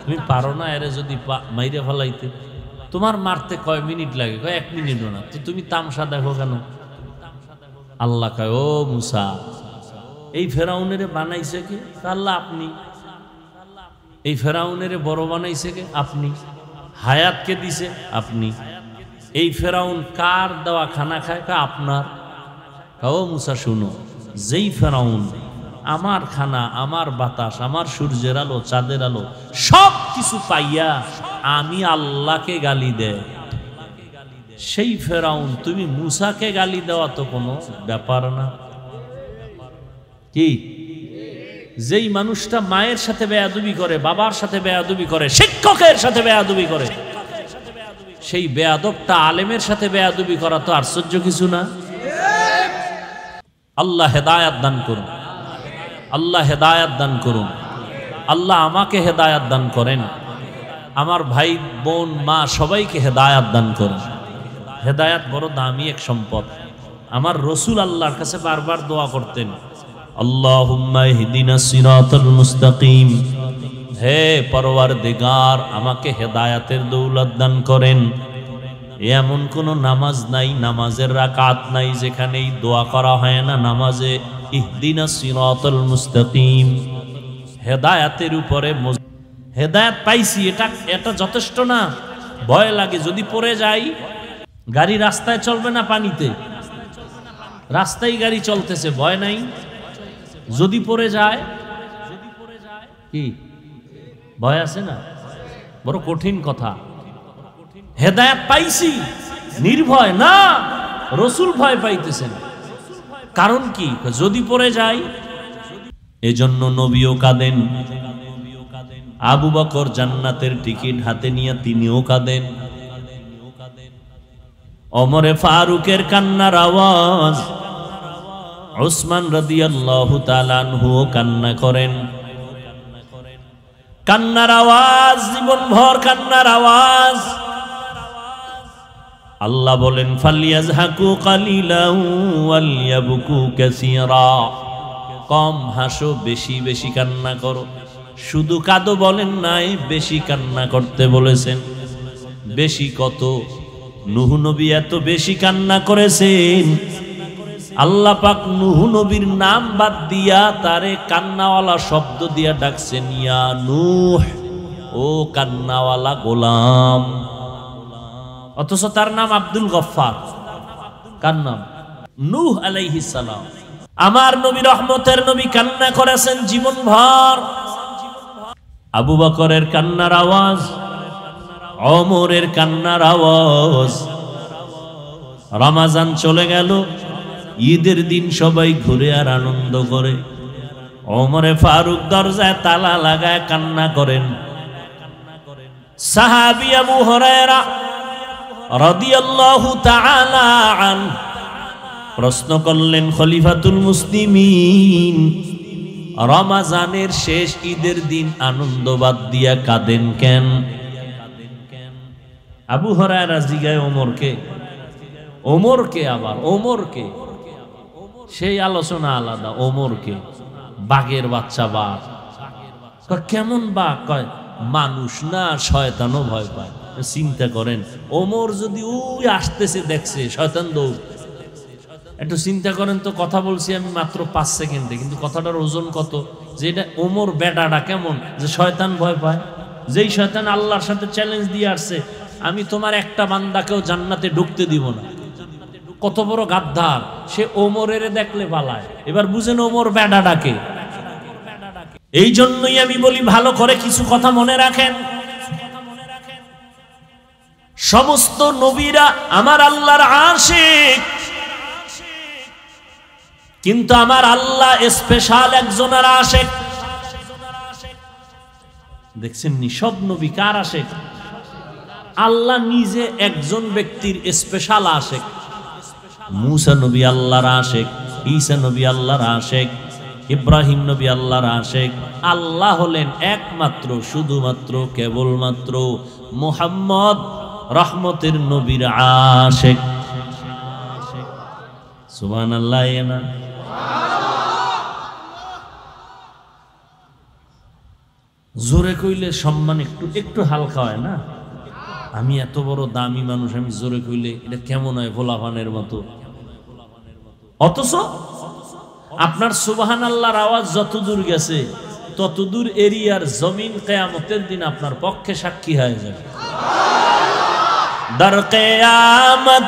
তুমি পারো না এরে যদি মাইরে ফেলাইতে? তোমার মারতে কয় মিনিট লাগে? কয় 1 মিনিটও না, তো তুমি তামসা দেখো কেন? আল্লাহ কয়, ও মুসা, এই ফেরাউনের বানাইছে কে? আল্লাহ আপনি। এই ফেরাউনের বড় বানাইছে কে? আপনি। হায়াত কে দিছে? আপনি। এই ফেরাউন কার দেওয়া খানা খায়? কা আপনার। ও মুসা শুনো, যেই ফেরাউন আমার খানা, আমার বাতাস, আমার সূর্যের আলো, চাঁদের আলো সব কিছু পাইয়া আমি আল্লাহকে গালি দেয়, সেই ফেরাউন তুমি মুসাকে গালি দেওয়া তো কোনো ব্যাপার না। কি? যেই মানুষটা মায়ের সাথে বেয়াদবি করে, বাবার সাথে বেয়াদবি করে, শিক্ষকের সাথে বেয়াদবি করে, সেই বেয়াদবটা আলেমের সাথে বেয়াদবি করা তো আশ্চর্য কিছু না। আল্লাহ হেদায়াত দান করুন, আল্লাহ হেদায়াত দান করুন, আল্লাহ আমাকে হেদায়াত দান করেন, আমার ভাই বোন মা সবাইকে হেদায়াত দান করেন। হেদায়াত বড় দামি এক সম্পদ। আমার রসুল আল্লাহর কাছে বারবার দোয়া করতেন, আল্লাহুম্মা ইহদিনাস সিরাতাল মুস্তাকিম, হে পরওয়ারদিগার আমাকে হেদায়াতের দৌলত দান করেন। এমন কোন নামাজ নাই, নামাজের রাকাত নাই যেখানে এই দোয়া করা হয় না। নামাজে ইহদিনাস সিরাতাল মুস্তাকিম, হেদায়াতের উপরে হেদায়াত পাইছি, এটা যথেষ্ট না। ভয় লাগে যদি পড়ে যাই। গাড়ি রাস্তায় চলবে না পানিতে, রাস্তায় গাড়ি চলতেছে, ভয় নাই। যদি পড়ে যায় কি ভয় আছে না? বড় কঠিন কথা। হেদায়াত পাইছি নির্ভয় না, রসুল ভয় পাইতেছেন। কারণ কি? যদি পড়ে যাই। এজন্য নবীও কাঁদেন, আবু বকর জান্নাতের টিকিট হাতে নিয়ে তিনিও কাঁদেন। ওমরে ফারুকের কান্নার আওয়াজ, উসমান রাদিয়াল্লাহু তাআলা আনহু কান্না করেন। কান্নার আওয়াজ, জীবনভর কান্নার আওয়াজ। আল্লাহ বলেন ফালিয়াজহাকু কালিলান ওয়ালইয়াবকু কাসীরা, কম হাসো, বেশি বেশি কান্না করো। শুধু কাঁদো বলেন নাই, বেশি কান্না করতে বলেছেন। বেশি কত? নূহ নবী এত বেশি কান্না করেছেন, আল্লাহ পাক নূহ নবীর নাম বাদ দিয়া তারে কান্নাওয়ালা শব্দ দিয়া ডাকছেন, ইয়া নূহ, ও কান্নাওয়ালা গোলাম। অথচ তার নাম আব্দুল গফফার। কার নাম? নূহ আলাইহিস সালাম। আমার নবী, রহমতের নবী, কান্না করেছেন জীবনভর। আবু বকরের কান্নার আওয়াজ, ওমরের কান্নার আওয়াজ। রমজান চলে গেল, ঈদের দিন সবাই ঘুরে আর আনন্দ করে। ওমরে ফারুক দরজায় তালা লাগায় কান্না করেন। সাহাবী আবু হুরায়রা রাদিয়াল্লাহু তাআলা আনহু প্রশ্ন করলেন, খলিফাতুল মুসলিমিন, রমজানের শেষ ঈদের দিন আনন্দ বাদ দিয়া কাঁদেন কেন? আবু হুরায়রা জিগায় ওমরকে, ওমরকে আবার ওমরকে, সেই আলোচনা আলাদা। ওমরকে, বাঘের বাচ্চা বাঘ। কেমন বাঘ? কয় মানুষ না, শয়তানও ভয় পায়। চিন্তা করেন, ওমর যদি ওই আসতেছে দেখছে, শয়তান দৌড়। একটু চিন্তা করেন তো, কথা বলছি আমি মাত্র 5 সেকেন্ডে, কিন্তু কথাটার ওজন কত। যে এটা ওমর বেটাটা কেমন যে শয়তান ভয় পায়। যেই শয়তান আল্লাহর সাথে চ্যালেঞ্জ দিয়ে আসছে, আমি তোমার একটা বান্দাকেও জান্নাতে ঢুকতে দিব না। কত বড় গাদ্দার সে, ওমরের দেখলে পালায়। এবার বুঝেন ওমর বেটাটাকে। এই জন্যই আমি বলি, ভালো করে কিছু কথা মনে রাখেন। সমস্ত নবীরা আমার আল্লাহর আশিক, কিন্তু আমার আল্লাহ স্পেশাল একজনের আশিক। দেখছেন নি, সব নবী কার আশিক? আল্লাহ নিজে একজন ব্যক্তির স্পেশাল আশিক। মুসা নবী আল্লাহর আশিক, ঈসা নবী আল্লাহর আশিক, ইব্রাহিম নবী আল্লাহর আশিক। আল্লাহ হলেন একমাত্র, শুধুমাত্র, কেবলমাত্র মুহাম্মদ রহমতের নবীর আশিক। সুবহানাল্লাহ। না জোরে কইলে সম্মান একটু একটু হালকা হয় না? আমি এত বড় দামি মানুষ, আমি জোরে কইলে এটা কেমন হয়? ভোলাভানের মতো। অথচ আপনার সুবহানাল্লাহর আওয়াজ যত দূর গেছে, তত দূর এরিয়ার জমিন কিয়ামতের দিন আপনার পক্ষে সাক্ষী হয়ে যাবে। দর কিয়ামত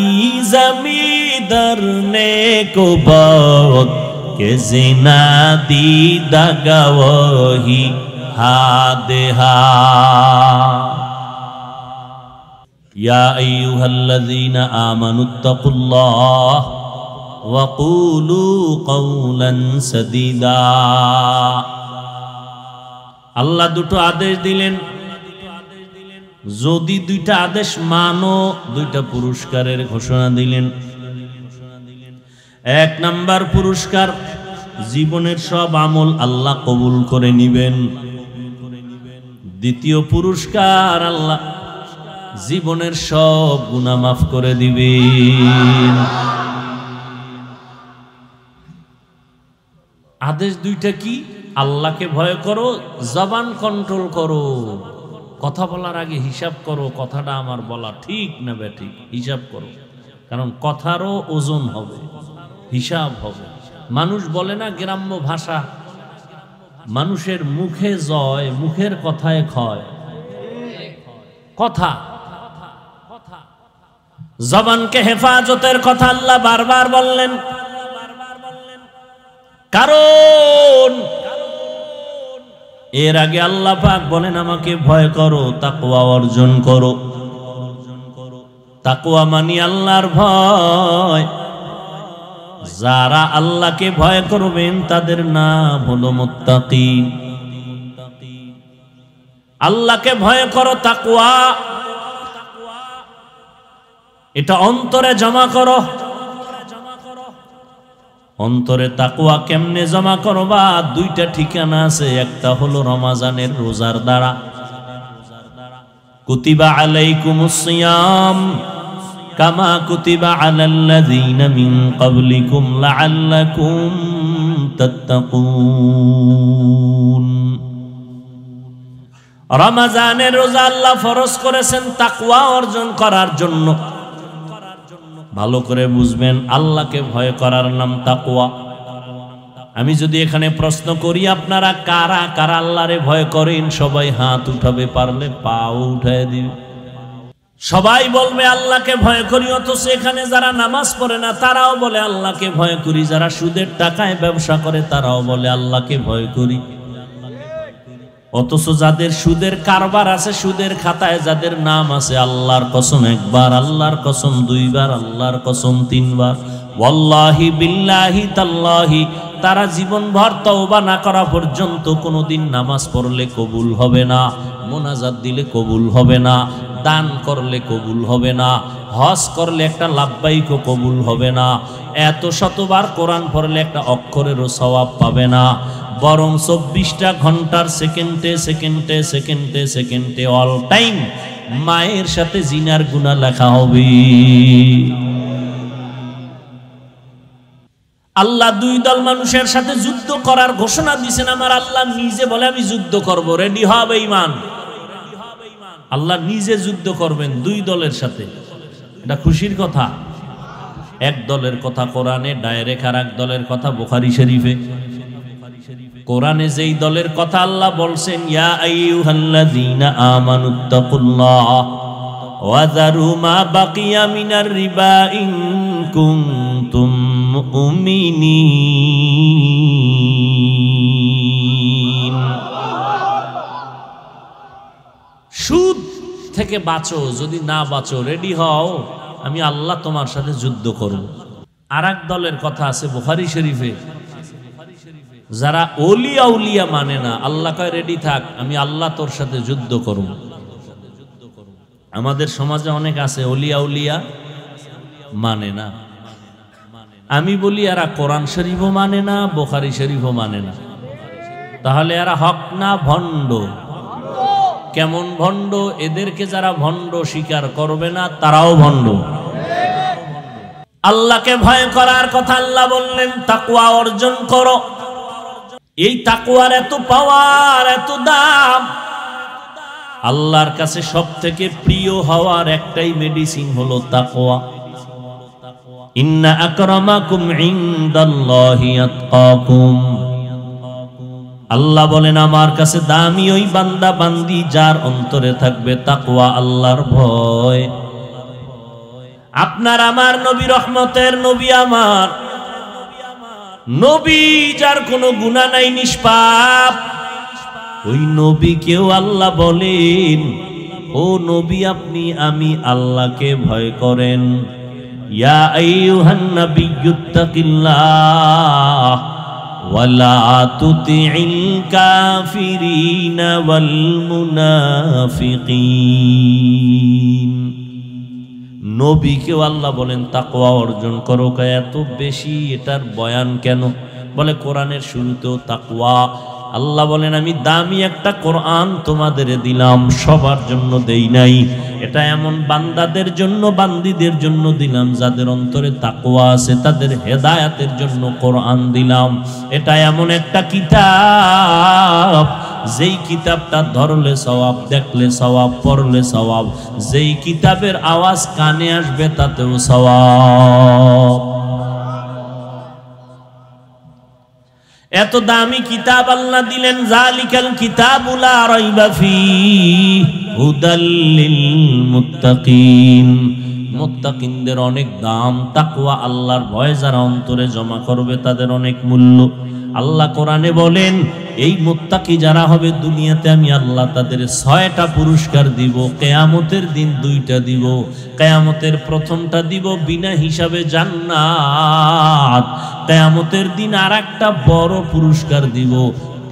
ই জমিদার নে কো বাত কে জিনা দিদা গওয়াহি হাদেহা। ইয়া আইয়ুহাল্লাযীনা আমানুত্তাকুল্লাহ ওয়া কুলু কাওলান সাদীদা। আল্লাহ দুটো আদেশ দিলেন, যদি দুইটা আদেশ মানো, দুইটা পুরস্কারের ঘোষণা দিলেন। 1 নাম্বার পুরস্কার, জীবনের সব আমল আল্লাহ কবুল করে নিবেন। দ্বিতীয় পুরস্কার, আল্লাহ জীবনের সব গুনাহ মাফ করে দিবেন। আদেশ দুইটা কি? আল্লাহকে ভয় করো, জবান কন্ট্রোল করো, কথা বলার আগে হিসাব করো, কথাটা আমার বলা ঠিক না বেঠিক, হিসাব করো। কারণ কথারও ওজন হবে, হিসাব হবে। মানুষ বলে না গ্রাম্য ভাষা, মানুষের মুখে জয়, মুখের কথায় ক্ষয়। কথা, জবানকে হেফাজতের কথা আল্লাহ বারবার বললেন। কারণ এর আগে আল্লাহ পাক বলেন, আমাকে ভয় করো, তাকওয়া অর্জন করো। তাকওয়া মানি আল্লাহর ভয়। যারা আল্লাহকে ভয় করবেন তাদের নাম হলো মুত্তাকি। আল্লাহকে ভয় করো, তাকওয়া। এটা অন্তরে জমা করো। অন্তরে তাকওয়া কেমনে জমা করবা? দুইটা ঠিকানা আছে। একটা হলো রমজানের রোজার দ্বারা। কুতিবা আলাইকুমুস সিয়াম কামা কুতিবা আলাল্লাযীনা মিন ক্বাবলিকুম লাআল্লাকুম তাত্তাকুন। রমজানের রোজা আল্লাহ ফরজ করেছেন তাকওয়া অর্জন করার জন্য। ভালো করে বুঝবেন, আল্লাহকে ভয় করার নাম তাকওয়া। আমি যদি এখানে প্রশ্ন করি আপনারা কারা কারা আল্লাহরে ভয় করেন, সবাই হাত উঠাবে, পারলে পাও উঠায় দিবে। সবাই বলবে আল্লাহকে ভয় করি, অথচ এখানে যারা নামাজ পড়ে না তারাও বলে আল্লাহকে ভয় করি, যারা সুদের টাকায় ব্যবসা করে তারাও বলে আল্লাহকে ভয় করি। অথচ যাদের সুদের কারবার আছে, সুদের খাতায় যাদের নাম আছে, আল্লাহর কসম একবার, আল্লাহর কসম দুইবার, আল্লাহর কসম তিনবার, ওয়াল্লাহি বিল্লাহি তাল্লাহি, তারা জীবনভর তওবা না করা পর্যন্ত কোনোদিন নামাজ পড়লে কবুল হবে না, মোনাজাত দিলে কবুল হবে না, দান করলে কবুল হবে না, হজ করলে একটা লাব্বাইকও কবুল হবে না, এত শতবার কোরআন পড়লে একটা অক্ষরেরও সওয়াব পাবে না, বরং 24টা ঘন্টার সেকেন্ডে সেকেন্ডে সেকেন্ডে সেকেন্ডে অল টাইম মায়ের সাথে জিনার গুনাহ লেখা হবে। আল্লাহ দুই দল মানুষের সাথে যুদ্ধ করার ঘোষণা দিয়েছেন। আমার আল্লাহ নিজে বলে আমি যুদ্ধ করব, রেডি হবে ঈমান। আল্লাহ নিজে যুদ্ধ করবেন দুই দলের সাথে। এটা খুশির কথা। এক দলের কথা কোরআনে ডাইরেক্ট, আর এক দলের কথা বুখারী শরীফে। কোরআনে যেই দলের কথা আল্লাহ বলছেন, ইয়া আইয়ুহাল্লাযীনা আমানুত্তাকুল্লাহ ওয়া যারু মা বাকিয়া মিনার রিবা ইন কুনতুম মুমিনিন। সুদ থেকে বাঁচো, যদি না বাঁচো রেডি হও, আমি আল্লাহ তোমার সাথে যুদ্ধ করব। আর এক দলের কথা আছে বুখারী শরীফে, যারা ওলিয়া উলিয়া মানে না, আল্লাহ কয় রেডি থাক, আমি আল্লাহ তোর সাথে যুদ্ধ করব। আমাদের সমাজে অনেক আছে ওলিয়া উলিয়া মানে না। আমি বলি এরা কোরআন শরীফও মানে না, বুখারী শরীফও মানে না, তাহলে এরা হক না ভণ্ড? কেমন ভণ্ড? এদেরকে যারা ভণ্ড স্বীকার করবে না তারাও ভণ্ড। আল্লাহকে ভয় করার কথা আল্লাহ বললেন, তাকওয়া অর্জন করো। এই তাকওয়ার এত পাওয়ার, এত দাম। আল্লাহর কাছে সব থেকে প্রিয় হওয়ার একটাই মেডিসিন হলো তাকওয়া। ইন্না আকরামাকুম ইনদাল্লাহি আতকাকুম। আল্লাহ বলেন আমার কাছে দামি ওই বান্দা বান্দি যার অন্তরে থাকবে তাকওয়া, আল্লাহর ভয়। আপনার আমার নবী রহমতের নবী, আমার নবী যার কোনো গুনাহ নাই, নিষ্পাপ, ওই নবীকেও আল্লাহ বলেন, ও নবী আপনি আমি আল্লাহকে ভয় করেন। ইয়া আইয়ুহান নাবিয়্যুত্তাকিল্লাহ ওয়ালা তুতিইল কাফিরিনা ওয়াল মুনাফিকিন। নবীকেও আল্লাহ বলেন তাকওয়া অর্জন করো। এত বেশি এটার বয়ান কেন? বলে কোরআনের শুরুতেও তাকওয়া। আল্লাহ বলেন আমি দামি একটা কোরআন তোমাদের দিলাম, সবার জন্য দেই নাই। এটা এমন বান্দাদের জন্য, বান্দীদের জন্য দিলাম যাদের অন্তরে তাকওয়া আছে, তাদের হেদায়েতের জন্য কোরআন দিলাম। এটা এমন একটা কিতাব, যেই কিতাবটা ধরলে সওয়াব, দেখলে সওয়াব, পড়লে সওয়াব, যেই কিতাবের আওয়াজ কানে আসবে তাতেও সওয়াব। এত দামি কিতাব আল্লাহ দিলেন, যালিকাল কিতাবু লা রাইবা ফীহি হুদাল লিল মুত্তাকিন। মুত্তাকিনদের অনেক দাম। তাকওয়া আল্লাহর ভয় যারা অন্তরে জমা করবে তাদের অনেক মূল্য। আল্লাহ কোরআনে বলেন এই মুত্তাকি যারা হবে দুনিয়াতে আমি আল্লাহ তাদের 6টা পুরস্কার দিব, কিয়ামতের দিন 2টা দিব। কিয়ামতের প্রথমটা দিব বিনা হিসাবে জান্নাত, কিয়ামতের দিন আরেকটা বড় পুরস্কার দিব,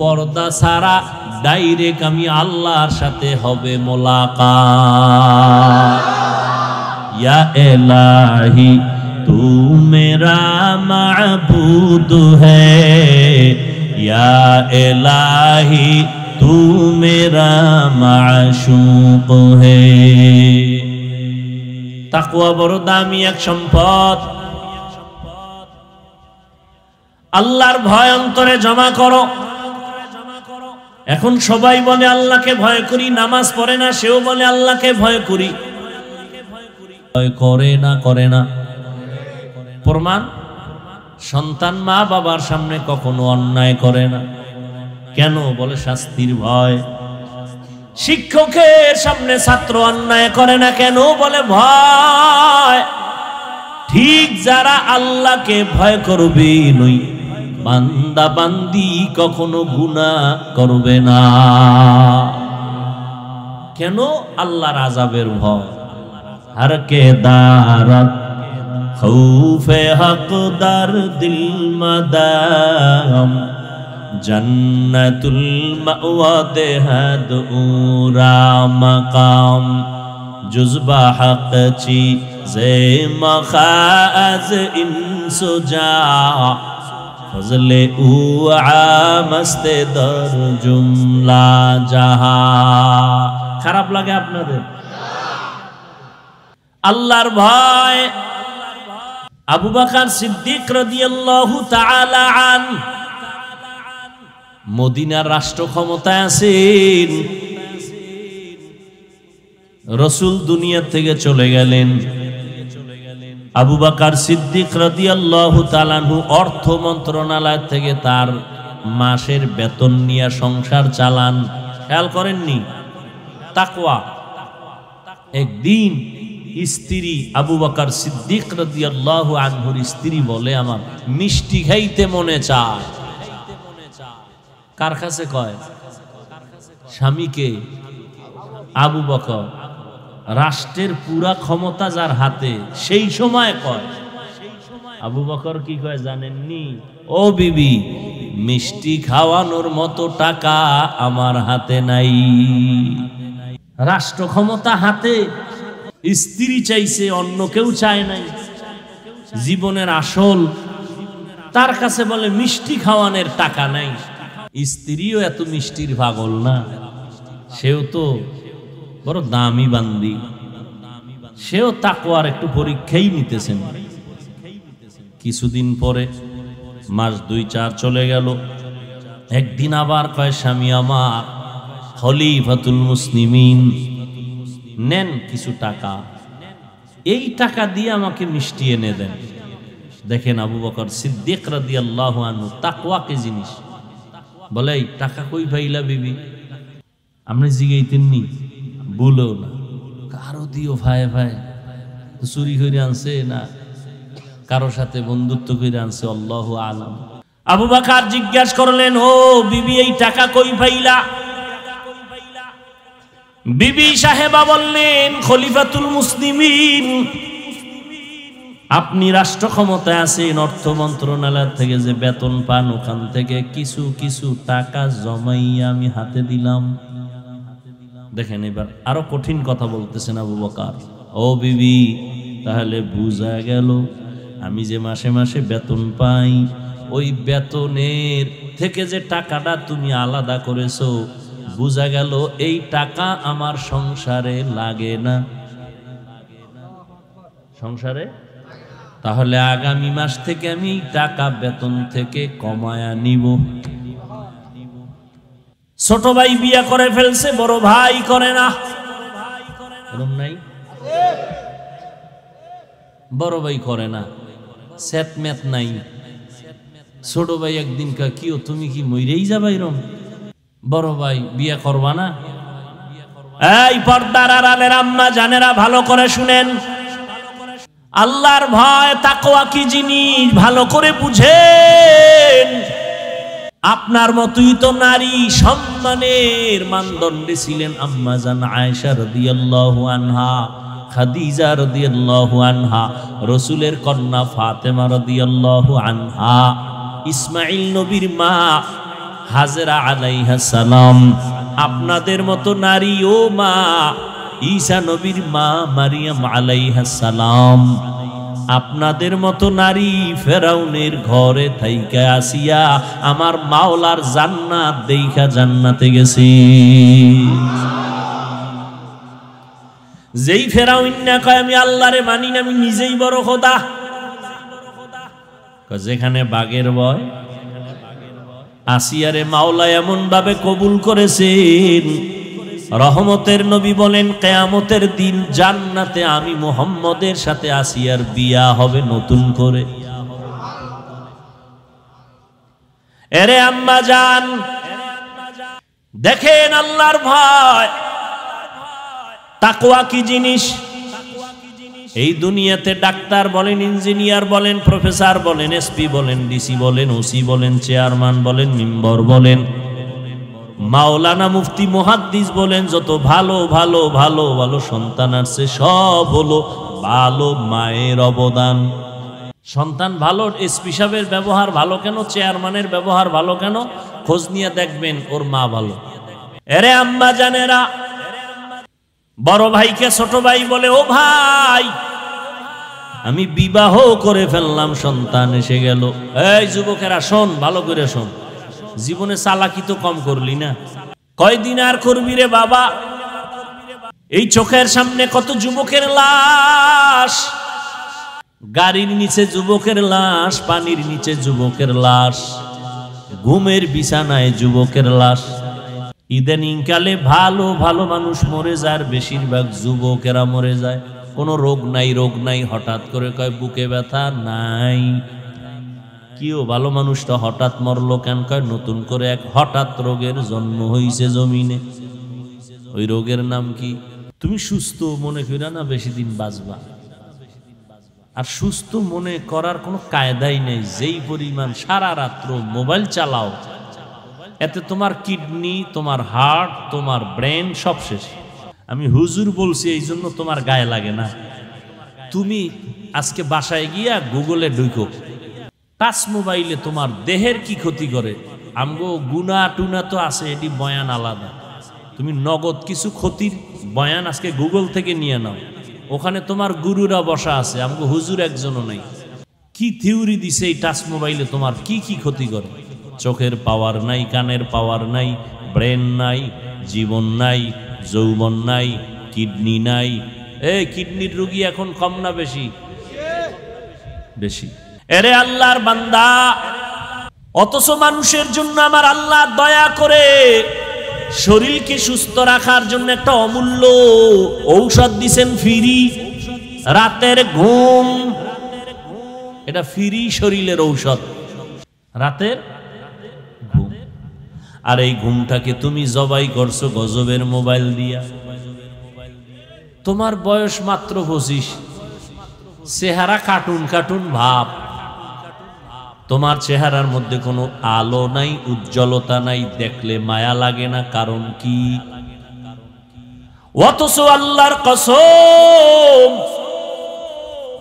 পর্দা ছাড়া ডাইরেক্ট আমি আল্লাহর সাথে হবে মোলাকাত। या इलाही तू मेरा माबूद है, या इलाही तू मेरा माशूक है। তাকওয়া বড় দামি এক সম্পদ। আল্লাহর ভয় অন্তরে জমা করো। এখন সবাই বলে আল্লাহকে ভয় করি, নামাজ পড়ে না, সেও বলে আল্লাহকে ভয় করি। ভয় করে না। প্রমাণ, সন্তান মা বাবার সামনে কখনো অন্যায় করে না। কেন? বলে শাস্তির ভয়। শিক্ষকের সামনে ছাত্র অন্যায় করে না, কেন? বলে ভয়। ঠিক যারা আল্লাহকে ভয় করবে নই, বান্দা বান্দি কখনো গুনাহ করবে না। কেন? আল্লাহর আযাবের ভয়। हर के दारत खौफे हक़दार दिल मदाम जन्नतुल मअवा देहद उरा मकाम जुज़बा हक़ ची ज़े मखाज़ इंसुजा फज़ले उआ मस्ते दर जुमला जहा। খারাপ লাগে আপনাদের? আল্লাহর ভয়। আবু বকর সিদ্দিক রাদিয়াল্লাহু তাআলা আন মদিনার রাষ্ট্র ক্ষমতায় আছেন। রাসূল দুনিয়া থেকে চলে গেলেন। আবু বকর সিদ্দিক রাদিয়াল্লাহু তাআলা আনহু অর্থ মন্ত্রণালয় থেকে তার মাসের বেতন নিয়ে সংসার চালান। খেয়াল করেননি? তাকওয়া। একদিন স্ত্রী আবু বকর সিদ্দিক রাদিয়াল্লাহু আনহুর স্ত্রী বলে, আমার মিষ্টি খাইতে মনে চায়। কার কাছে কয়? স্বামীকে। আবু বকর, রাষ্ট্রের পুরা ক্ষমতা যার হাতে, সেই সময় কয়। আবু বকর কি কয় জানেননি? ও বিবি, মিষ্টি খাওয়ানোর মতো টাকা আমার হাতে নাই। রাষ্ট্র ক্ষমতা হাতে, স্ত্রী চাইছে, অন্য কেউ চায় নাই। জীবনের আসল, তার কাছে বলে মিষ্টি খাওয়ানোর টাকা নাই। স্ত্রীও এত মিষ্টির পাগল না, সেও তো বড় দামি বান্দি, সেও তাকওয়ার একটু পরীক্ষাই নিতেছেন। কিছুদিন পরে, মাস 2-4 চলে গেল। একদিন আবার কয়, স্বামী আমার খলিফাতুল মুসলিমিন, নেন কিছু টাকা, এই টাকা দিয়ে আমাকে মিষ্টি এনে দেন। দেখেন আবু বকর সিদ্দিক রাদিয়াল্লাহু আনহু তাকওয়া কি জিনিস। বলে, এই টাকা কই পাইলা বিবি? আপনি জিগাইতেননি? বলো না, কারো দিও ভাই ভাই, চুরি করে আনছে না কারো সাথে বন্ধুত্ব করে আনছে, আল্লাহু আলাম। আবু বকর জিজ্ঞাসা করলেন, ও বিবি, এই টাকা কই পাইলা? বিবি সাহেবা বললেন, খলিফাতুল মুসলিমিন, আপনি রাষ্ট্র ক্ষমতায় আছেন, অর্থ মন্ত্রণালয় থেকে যে বেতন পান, ওখান থেকে কিছু কিছু টাকা জমাইয়া আমি হাতে দিলাম। দেখেন এবার আরো কঠিন কথা বলতেছেন আবু বকর। ও বিবি, তাহলে বুঝা গেল আমি যে মাসে মাসে বেতন পাই, ওই বেতনের থেকে যে টাকাটা তুমি আলাদা করেছো, বুঝা গেল এই টাকা আমার সংসারে লাগে না। সংসারে? তাহলে আগামী মাস থেকে আমি টাকা বেতন থেকে কমায়া নিব। ছোট ভাই বিয়া করে ফেলছে, বড় ভাই করে না, এরকম নাই? বড় ভাই করে না, সেতমেত নাই। ছোট ভাই একদিন কয়, কিও তুমি কি মইরেই যাবা এরকম? বড় ভাই, বিয়া করবা না? এই পর্দার আড়ালের আম্মা জানেরা, ভালো করে শুনেন। আল্লাহর ভয়, তাকওয়া কি জিনিস ভালো করে বুঝেন। আপনার মতই তো নারী সম্মানের মানদণ্ডে ছিলেন আম্মা জান আয়েশা রাদিয়াল্লাহু আনহা, খাদিজা রাদিয়াল্লাহু আনহা, রাসূলের কন্যা ফাতেমা রাদিয়াল্লাহু আনহা, ইসমাঈল নবীর মা হাজেরা আলাইহিস সালাম। আপনাদের মতো নারী ও মা ঈসা নবীর মা মারিয়াম আলাইহিস সালাম। আপনাদের মতো নারী ফেরাউনের ঘরে থাইকা আসিয়া আমার মাওলার জান্নাত দেইখা জান্নাতে গেছি। যেই ফেরাউন না কয় আমি আল্লাহরে মানি না, আমি নিজেই বড় খোদা। যেখানে বাঘের ভয়, আসিয়ারে মাওলা এমন ভাবে কবুল করেছেন, রহমতের নবী বলেন কিয়ামতের দিন জান্নাতে আমি মুহাম্মদের সাথে আসিয়ার বিয়া হবে নতুন করে। এরে আম্মা জান, দেখেন আল্লাহর ভয়, তাকওয়া কি জিনিস। এই দুনিয়াতে ডাক্তার বলেন, ইঞ্জিনিয়ার বলেন, প্রফেসর বলেন, এসপি বলেন, ডিসি বলেন, ওসি বলেন, চেয়ারম্যান বলেন, মেম্বার বলেন, মাওলানা, মুফতি, মুহাদ্দিস বলেন, যত ভালো ভালো ভালো ভালো সন্তান আছে সব হলো ভালো মায়ের অবদান। সন্তান ভালো, এসপি সাহেবের ব্যবহার ভালো কেন, চেয়ারম্যানের ব্যবহার ভালো কেন, খোঁজ নিয়ে দেখবেন ওর মা ভালো। এরে আম্মা জানেরা, বড় ভাইকে ছোট ভাই বলে, ও ভাই আমি বিবাহ করে ফেললাম, সন্তান এসে গেল। এই যুবকেরা শোন, ভালো করে শোন, জীবনে চালাকি তো কম করলি না, কয়দিন আর করবি রে বাবা। এই চোখের সামনে কত যুবকের লাশ, গাড়ির নিচে যুবকের লাশ, পানির নিচে যুবকের লাশ, ঘুমের বিছানায় যুবকের লাশ। ইদানিং কালে ভালো ভালো মানুষ মরে যায়, আর বেশিরভাগ যুবকেরা মরে যায়। কোনো রোগ নাই, রোগ নাই, হঠাৎ করে কয় বুকে ব্যথা নাই। কিও ভালো মানুষটা হঠাৎ মরলো কেন, কয় নতুন করে এক হঠাৎ রোগের জন্ম হইছে জমিনে। ওই রোগের নাম কি? তুমি সুস্থ মনে কইরা না বেশি দিন বাঁচবা, আর সুস্থ মনে করার কোনো কায়দাই নেই। যেই পরিমাণ সারা রাত্র মোবাইল চালাও, এতে তোমার কিডনি, তোমার হার্ট, তোমার ব্রেন সব শেষ। আমি হুজুর বলছি এই জন্য তোমার গায়ে লাগে না। তুমি আজকে বাসায় গিয়া গুগলে ঢুকো, টাচ মোবাইলে তোমার দেহের কি ক্ষতি করে। আমগো গুনা টুনা তো আছে, এটি বয়ান আলাদা। তুমি নগদ কিছু ক্ষতির বয়ান আজকে গুগল থেকে নিয়ে নাও, ওখানে তোমার গুরুরা বসা আছে, আমগো হুজুর একজনও নাই। কি থিওরি দিছে এই টাচ মোবাইলে তোমার কি কি ক্ষতি করে। চোখের পাওয়ার নাই, কানের পাওয়ার নাই, ব্রেন নাই, জীবন নাই, যৌবন নাই, কিডনি নাই। এই কিডনির রোগী এখন কম না বেশি? বেশি। এরে আল্লাহর বান্দা, অথচ মানুষের জন্য আমার আল্লাহ দয়া করে শরীরকে সুস্থ রাখার জন্য একটা অমূল্য ঔষধ দিছেন, ফ্রি রাতের ঘুম। এটা ফ্রি শরীরের ঔষধ, রাতের ঘুম। আর এই ঘুমটাকে তুমি জবাই করছো গজবের মোবাইল দিয়া। তোমার বয়স মাত্র 25, চেহারা কার্টুন কার্টুন ভাব, তোমার চেহারার মধ্যে কোনো আলো নাই, উজ্জ্বলতা নাই, দেখলে মায়া লাগে না। কারণ কি? অথচ আল্লাহর কসম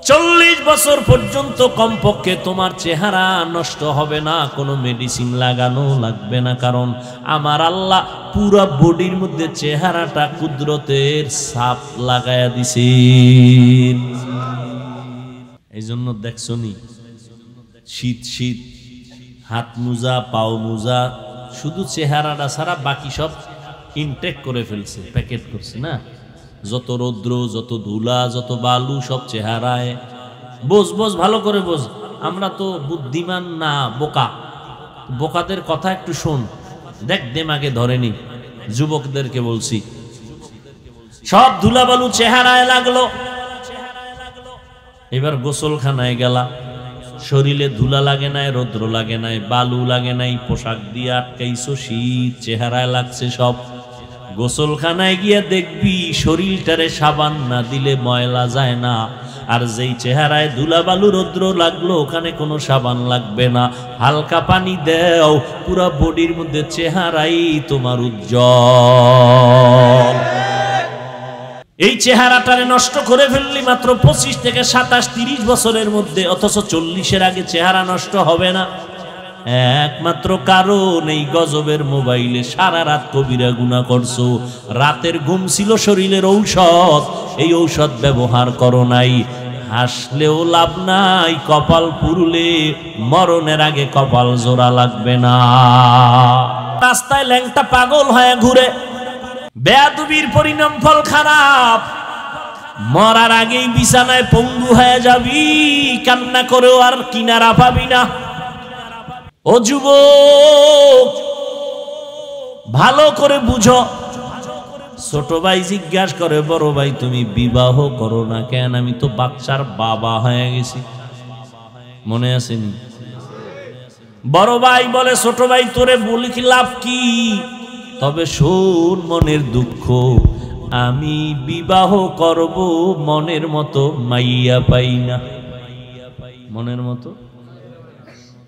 40 বছর পর্যন্ত কমপক্ষে তোমার চেহারা নষ্ট হবে না, কোনো মেডিসিন লাগানো লাগবে না। কারণ আমার আল্লাহ পুরো বডির মধ্যে চেহারাটা কুদরতের ছাপ লাগায়া দিছে। এই জন্য দেখছো নি, শীত শীত হাত মোজা, পাও মোজা, শুধু চেহারাটা ছাড়া বাকি সব ইনটেক করে ফেলছে, প্যাকেট করছে না। যত রৌদ্র, যত ধুলা, যত বালু সব চেহারায়। বোঝ বোঝ, ভালো করে বোঝ। আমরা তো বুদ্ধিমান না, বোকা। বোকাদের কথা একটু শোন, দেখ দেমাগে ধরেনি। যুবকদেরকে বলছি, সব ধুলা বালু চেহারায় লাগলো। এবার গোসলখানায় গেলা, শরীরে ধুলা লাগে নাই, রৌদ্র লাগে নাই, বালু লাগে নাই, পোশাক দিয়ে আটকাইছো, শীত চেহারায় লাগছে সব। গোসলখানায় গিয়া দেখবি শরীরটারে সাবান না দিলে ময়লা যায় না। আর যেই চেহারায় ধুলা বালু রৌদ্র লাগলো, ওখানে কোনো সাবান লাগবে না, হালকা পানি দেও, পুরা বডির মধ্যে চেহারাই তোমার উজ্জ্বল। এই চেহারাটারে নষ্ট করে ফেললি মাত্র 25 থেকে 27, 30 বছরের মধ্যে, অথচ 40-এর আগে চেহারা নষ্ট হবে না। একমাত্র কারণ এই গজবের মোবাইলে সারা রাত কবিরা গুনাহ করছো। রাতের ঘুম ছিল শরীরের ঔষধ, এই ঔষধ ব্যবহার করো নাই। হাসলেও লাভ নাই, কপাল পুরুলে মরণের আগে কপাল জোড়া লাগবে না। রাস্তায় ল্যাংটা পাগল হয়ে ঘুরে, বেয়াদবির পরিণাম ফল খারাপ। মরার আগেই বিছানায় পঙ্গু হয়ে যাবি, কান্না করেও আর কিনারা পাবি না। ও যুবক, ভালো করে বুঝো। ছোট ভাই জিজ্ঞাসা করে, বড় ভাই তুমি বিবাহ করো না কেন? আমি তো বাচ্চার বাবা হয়ে গেছি। মনে আসেনি? বড় ভাই বলে, ছোট ভাই তোরে বলি কি লাভ কি? তবে শোন মনের দুঃখ, আমি বিবাহ করব, মনের মতো মাইয়া পাই না। মনের মতো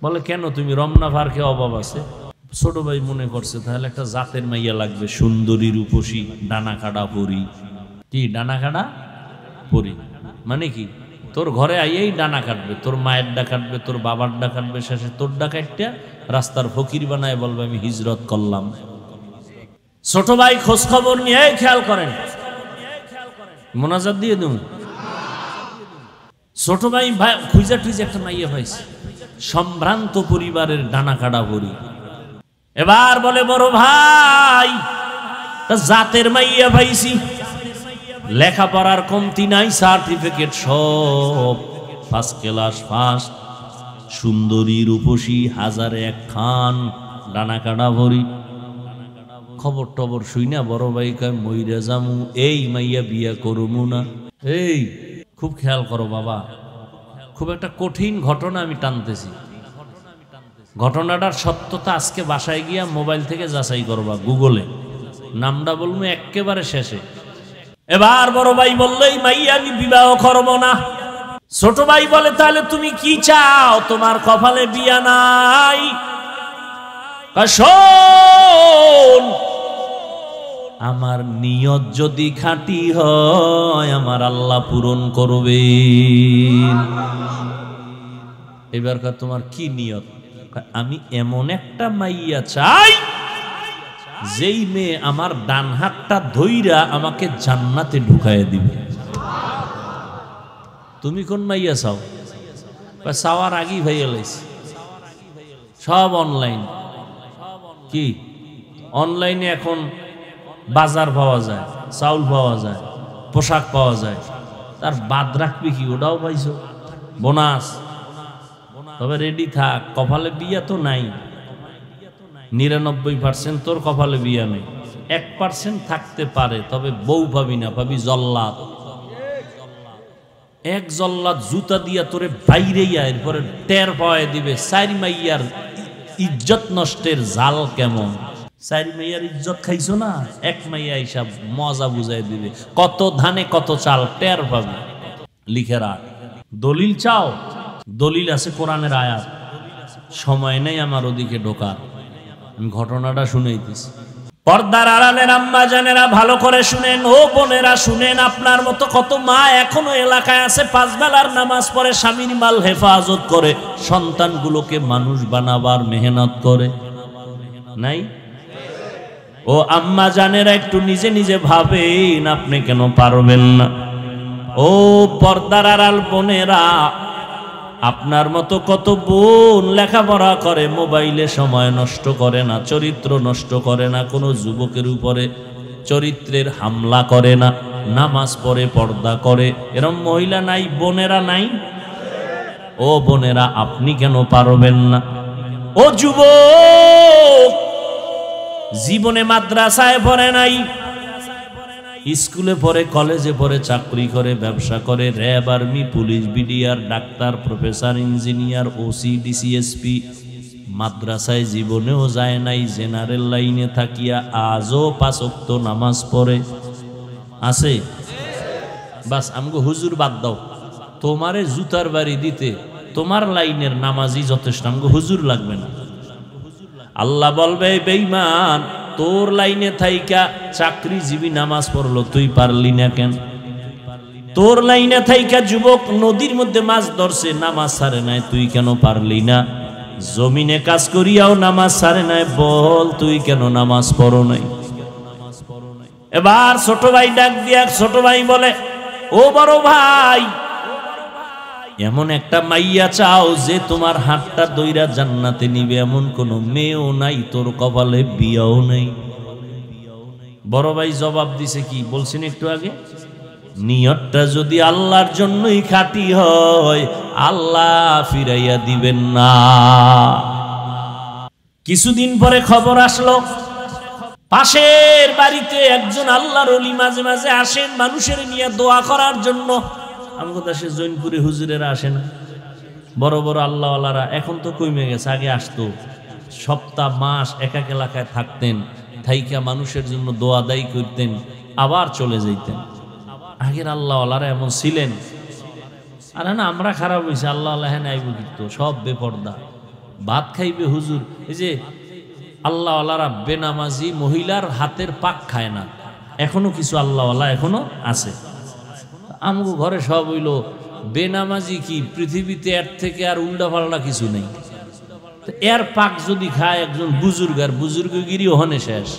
বলে, কেন তুমি রমনা পার্কে অভাব আছে? ছোট ভাই মনে করছে তাহলে একটা জাতের মাইয়া লাগবে, সুন্দরী রূপসী, ডানা কাটা পরি। কি ডানা কাটা পরি মানে কি? তোর ঘরে আইয়াই ডানা কাটবে, তোর মায়ের ডা কাটবে, তোর বাবার ডা কাটবে, শেষে তোর ডা কাটটা রাস্তার ফকির বানায় বলবে আমি হিজরত করলাম। ছোট ভাই খোঁজ খবর নিয়ে খেয়াল করেন, মোনাজাত দিয়ে দেব। ছোট ভাই খুঁজা টুইজা একটা মাইয়া পাইছে, সম্ভ্রান্ত পরিবারের ডানা কাটা পরি। এবার বলে, বড় ভাই জাতের মাইয়া পাইছি, লেখাপড়ার কমতি নাই, সার্টিফিকেট সব ফার্স্ট ক্লাস ফার্স্ট, সুন্দরী রূপসী, হাজারে এক খান, ডানা কাটা ভরি। খবর টবর শুই না বড় ভাই কয় মইরা জামু, এই মাইয়া বিয়া করমু না। এই খুব খেয়াল করো বাবা, খুব একটা কঠিন ঘটনা আমি টানতেছি। ঘটনাটার সত্যতা আজকে বাসায় গিয়া মোবাইল থেকে যাচাই করবা, গুগলে নামটা বলবো একেবারে শেষে। এবার বড় ভাই বললো, এই মাইয়া আমি বিবাহ করব না। ছোট ভাই বলে, তাহলে তুমি কি চাও? তোমার কপালে বিয়া নাই। শোন, আমার নিয়ত যদি খাঁটি হয় আমার আল্লাহ পূরণ করবে। এবার তোমার কি নিয়ত? আমি এমন একটা মাইয়া চাই যেই মেয়ে আমার ডান হাতটা ধইরা আমাকে জান্নাতে ঢুকায় দিবে। তুমি কোন মাইয়া চাও? চাওয়ার আগেই ভাইয়া লাইছে সব অনলাইন। কি অনলাইনে এখন বাজার পাওয়া যায়, চাউল পাওয়া যায়, পোশাক পাওয়া যায়, তার বাদ রাখবি কি? ওটাও পাইছো বোনাস। তবে রেডি থাক, কপালে বিয়া তো নাই। 99% তোর কপালে বিয়া নেই, 1% থাকতে পারে, তবে বউ পাবি না, পাবি জল্লাদ। এক জল্লাদ জুতা দিয়া তোরে বাইরে এরপরে টের পাওয়ায় দিবে। 4 মাইয়ার ইজ্জত নষ্টের জাল কেমন। 4 মাইয়ার ইজ্জত খাইছো না, 1 মাইয়া হিসাব মজা বুঝাই দিবে। কত ধানে কত চাল টের পাবি। লিখে রাখ। দলিল চাও? দলিল আছে কোরআনের আয়াত। সময় নেই আমার ওদিকে ঢোকার, আমি ঘটনাটা শুনাইতেছি। পর্দার আড়ালের আম্মা জানেরা ভালো করে শুনেন, ও বোনেরা শুনেন। আপনার মতো কত মা এখনো এলাকায় আছে, 5 বেলার নামাজ পড়ে, স্বামীর মাল হেফাজত করে, সন্তানগুলোকে মানুষ বানাবার মেহনত করে নাই? ও আম্মা জানেরা একটু নিজে নিজে ভাবেন, আপনি কেন পারবেন না? ও পর্দার আড়াল বোনেরা, আপনার মতো কত বোন লেখাপড়া করে, মোবাইলে সময় নষ্ট করে না, চরিত্র নষ্ট করে না, কোনো যুবকের উপরে চরিত্রের হামলা করে না, নামাজ পড়ে, পর্দা করে, এরকম মহিলা নাই? বোনেরা নাই? ও বোনেরা, আপনি কেন পারবেন না? ও যুবক, জীবনে মাদ্রাসায় পড়ে নাই, স্কুলে পড়ে, কলেজে পড়ে, চাকরি করে, ব্যবসা করে, RAB, army, police, BDR, doctor, professor, engineer, OC, DC SP, মাদ্রাসায় জীবনেও যায় নাই, জেনারেল লাইনে থাকিয়া আজও 5 ওয়াক্ত নামাজ পড়ে আছে। বাস আমগো হুজুর বাদ দাও, তোমারে জুতার বাড়ি দিতে তোমার লাইনের নামাজই যথেষ্ট, আমগো হুজুর লাগবে না। আল্লাহ বলবে, বেঈমান, তোর লাইনে থাইকা চাকরিজীবী নামাজ পড়লো, তুই পারলি না কেন? তোর লাইনে থাইকা যুবক নদীর মধ্যে মাছ ধরছে, নামাজ ছাড়ে নাই, তুই কেন পারলি না? জমিনে কাজ করিয়াও নামাজ ছাড়ে নাই, বল তুই কেন নামাজ পড়ো নাই? এবার ছোট ভাই ডাক দিয়া ছোট ভাই বলে, ও বড় ভাই, এমন একটা মাইয়া চাও যে তোমার হাতটা দইরা জান্নাতে নিবে, এমন কোন মেয়েও নাই, তোর কপালে বিয়াও নাই। বড় ভাই জবাব দিছে কি বলছেন একটু আগে, নিয়তটা যদি আল্লাহর জন্যই খাঁটি হয় আল্লাহ ফিরাইয়া দিবেন না। কিছুদিন পরে খবর আসলো, পাশের বাড়িতে একজন আল্লাহর ওলি মাঝে মাঝে আসেন মানুষের নিয়ে দোয়া করার জন্য। আমাকে দেশে জৈনপুরে হুজুরেরা আসে না, বড় বড় আল্লাহওয়ালারা, এখন তো কমে গেছে, আগে আসতো, সপ্তাহ মাস এক এক এলাকায় থাকতেন, থাইকা মানুষের জন্য দোয়া দায়ী করতেন, আবার চলে যাইতেন। আগের আল্লাহওয়ালারা এমন ছিলেন। আর না আমরা খারাপ হয়েছে, আল্লাহ হ্যাঁ আইব কিন্তু সব বেপর্দা, ভাত খাইবে হুজুর। এই যে আল্লাহওয়ালারা বেনামাজি মহিলার হাতের পাক খায় না, এখনো কিছু আল্লাহওয়ালা এখনো আছে। আমগো ঘরে সব হইল বেনামাজি, কি পৃথিবীতে এর থেকে আর উল্টা পাল্টা কিছু নেই। এর পাক যদি খায় একজন বুজুর্গ, আর বুজুর্গগিরি ওখানে শেষ।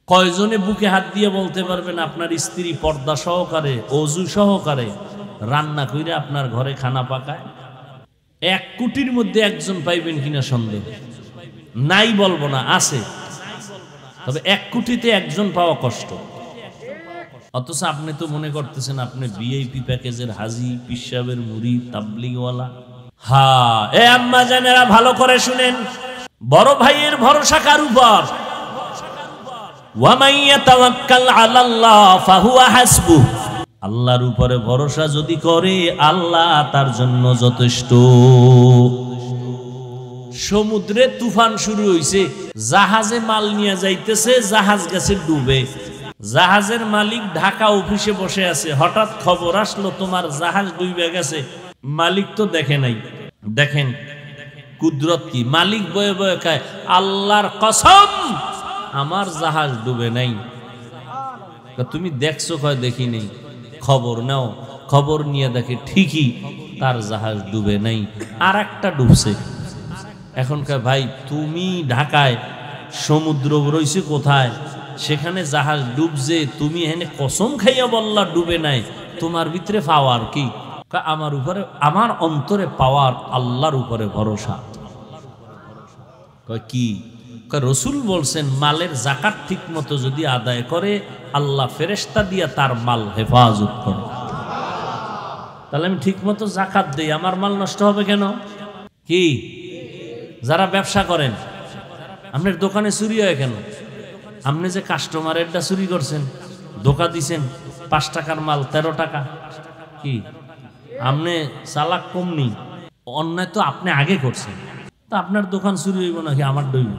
কয়জনে বুকে হাত দিয়ে বলতে পারবেন আপনার স্ত্রী পর্দা সহকারে অজু সহকারে রান্না কইরে আপনার ঘরে খানা পাকায়? 1 কোটির মধ্যে একজন পাইবেন কিনা সন্দেহ নাই, বলবো না, আছে, তবে 1 কোটিতে একজন পাওয়া কষ্ট। অথচ আপনি তো মনে করতেছেন আপনি ভিআইপি প্যাকেজের হাজি, পিসাবের মুড়ি, তাবলিগওয়ালা। হ্যাঁ, এ আম্মা জানেরা ভালো করে শুনেন, বড় ভাইয়ের ভরসা কার উপর? ওয়া মান ইয়াতাওয়াক্কাল আলাল্লাহ ফাহুয়া হাসবুহ। আল্লাহর উপরে ভরসা যদি করে আল্লাহ তার জন্য যথেষ্ট। সমুদ্রে তুফান শুরু হইছে, জাহাজে মাল নিয়ে যাইতেছে, জাহাজ গেছে ডুবে। জাহাজের মালিক ঢাকা অফিসে বসে আছে, হঠাৎ খবর আসলো তোমার জাহাজ ডুবে গেছে। মালিক তো দেখে নাই। দেখেন কুদরত কি, মালিক বয়ে বয়ে খায়, আল্লাহর কসম আমার জাহাজ ডুবে নাই। তুমি দেখছো? কয় দেখি নেই। খবর নাও, খবর নিয়ে দেখে ঠিকই তার জাহাজ ডুবে নাই, আর একটা ডুবছে। এখনকার ভাই তুমি ঢাকায়, সমুদ্র রইছে কোথায়, সেখানে জাহাজ ডুবছে, তুমি এখানে কসম খাইয়া বললা ডুবে নাই, তোমার ভিতরে পাওয়ার কি? আমার উপরে, আমার অন্তরে পাওয়ার আল্লাহর উপরে ভরসা। কি? রসুল বলছেন মালের জাকাত ঠিক মতো যদি আদায় করে আল্লাহ ফেরেশতা দিয়া তার মাল হেফাজত করে। তাহলে আমি ঠিক মতো জাকাত দেই, আমার মাল নষ্ট হবে কেন? কি যারা ব্যবসা করেন, আপনার দোকানে চুরি হয় কেন? আপনি যে কাস্টমারেরটা চুরি করছেন, ধোকা দিছেন, 5 টাকার মাল 13 টাকা, কি আপনি চালাক কমনি? অন্যায় তো আপনি আগে করছেন, তা আপনার দোকান চুরি হইব নাকি আমার দইব?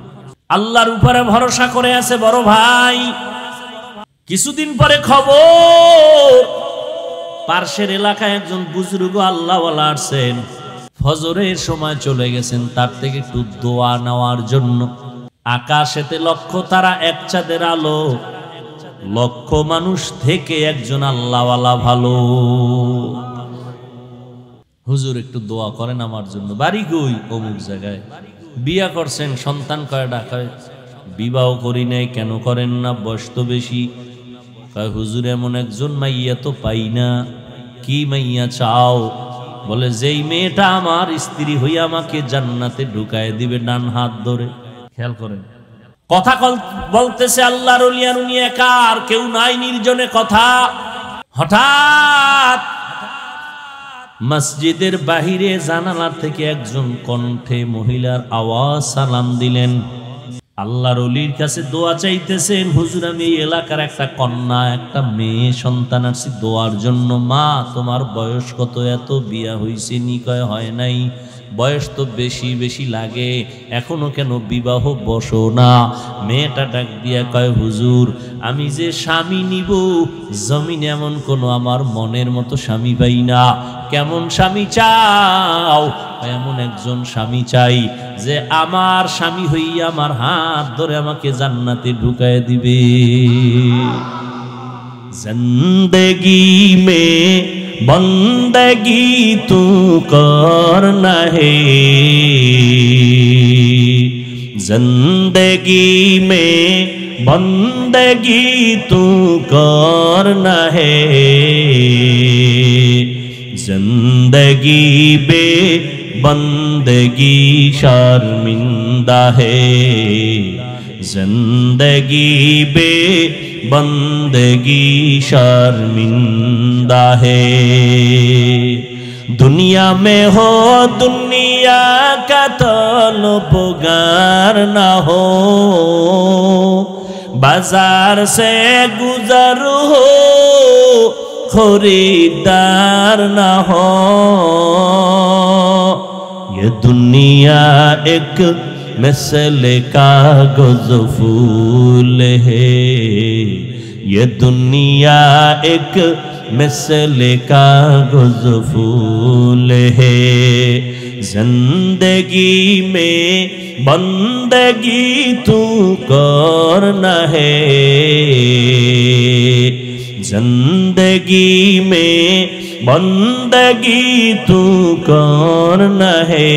আল্লাহর উপরে ভরসা করে আছে বড় ভাই। কিছুদিন পরে খবর, পার্শ্বের এলাকায় একজন বুজুর্গ আল্লাহওয়ালা আসছেন, ফজরের সময় চলে গেছেন তার থেকে একটু দোয়া নেওয়ার জন্য। আকাশেতে লক্ষ তারা, এক চাঁদের আলো, লক্ষ মানুষ থেকে একজন আল্লাহওয়ালা ভালো। হুজুর একটু দোয়া করেন আমার জন্য। বাড়ি কই? অমুক জায়গায়। বিয়া করছেন, সন্তান কয়টা? কয় বিবাহ করি নাই। কেন করেন না? বয়স তো বেশি। কয় হুজুর এমন একজন মাইয়া তো পাই না। কি মাইয়া চাও? বলে যেই মেয়েটা আমার স্ত্রী হইয়া আমাকে জান্নাতে ঢুকায় দিবে ডান হাত ধরে। খেয়াল করেন, কথা বলতেছে আল্লাহর ওলি, আর উনি একা, আর কেউ নাই, নির্জনে কথা। হঠাৎ মসজিদের বাহিরে জানালা থেকে একজন কণ্ঠে মহিলার আওয়াজ সালাম দিলেন। আল্লাহর ওলির কাছে দোয়া চাইতেছেন, হুজুর আমি এই এলাকার একটা কন্যা, একটা মেয়ে সন্তান আসছি দোয়ার জন্য। মা তোমার বয়স কত? এত বিয়া হইছে নি? কয় হয় নাই। বয়স তো বেশি বেশি লাগে, এখনো কেন বিবাহ বসো না? মেয়েটা ডাক দিয়া কয় হুজুর আমি যে স্বামী নিব জমিনে এমন কোনো আমার মনের মতো স্বামী পাই না। কেমন স্বামী চাও? এমন একজন স্বামী চাই যে আমার স্বামী হইয়া আমার হাত ধরে আমাকে জান্নাতে ঢুকায় দিবে। जिंदगी में बंदगी तू करना है, जिंदगी में बंदगी तू करना है, जिंदगी बे बंदगी शर्मिंदा है, जिंदगी बे बंदगी शर्मिंदा है। दुनिया में हो दुनिया का तलबगार ना हो, बाजार से गुजर हो खरीदार ना हो। ये दुनिया एक मिसले कागज फूल है, ये दुनिया एक मिसले कागज फूल है, जिंदगी में बंदगी तू करना है, जिंदगी में बंदगी तू करना है,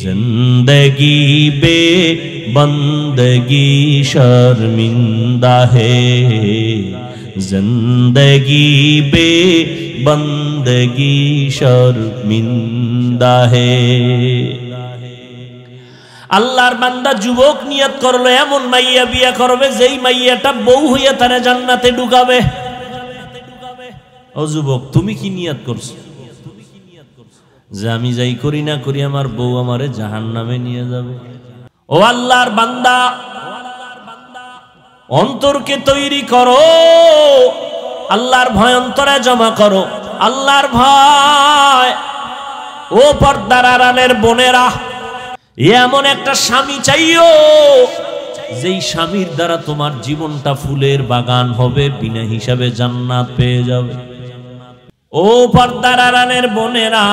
जिंदगी बे बंदगी शर्मिंदा है, जिंदगी बे बंदगी शर्मिंदा है। আল্লাহর বান্দা যুবক নিয়ত করলো এমন মাইয়া বিয়া করবে যেই মাইয়াটা বউ হইয়া তারে জান্নাতে ঢুকাবে। ও যুবক, তুমি কি নিয়ত করছো? যে আমি যাই করি না করি আমার বউ আমারে জাহান্নামে নিয়ে যাবে। ও আল্লাহর বান্দা, অন্তরকে তৈরি করো, আল্লাহর ভয় অন্তরে জমা করো, আল্লাহর ভয়। ও পর্দার আড়ালের বোনেরা, এমন একটা স্বামী চাইও যেই স্বামীর দ্বারা তোমার জীবনটা ফুলের বাগান হবে, বিনা হিসাবে জান্নাত পেয়ে যাবে। ও পর্দার আড়ালের বোনেরা,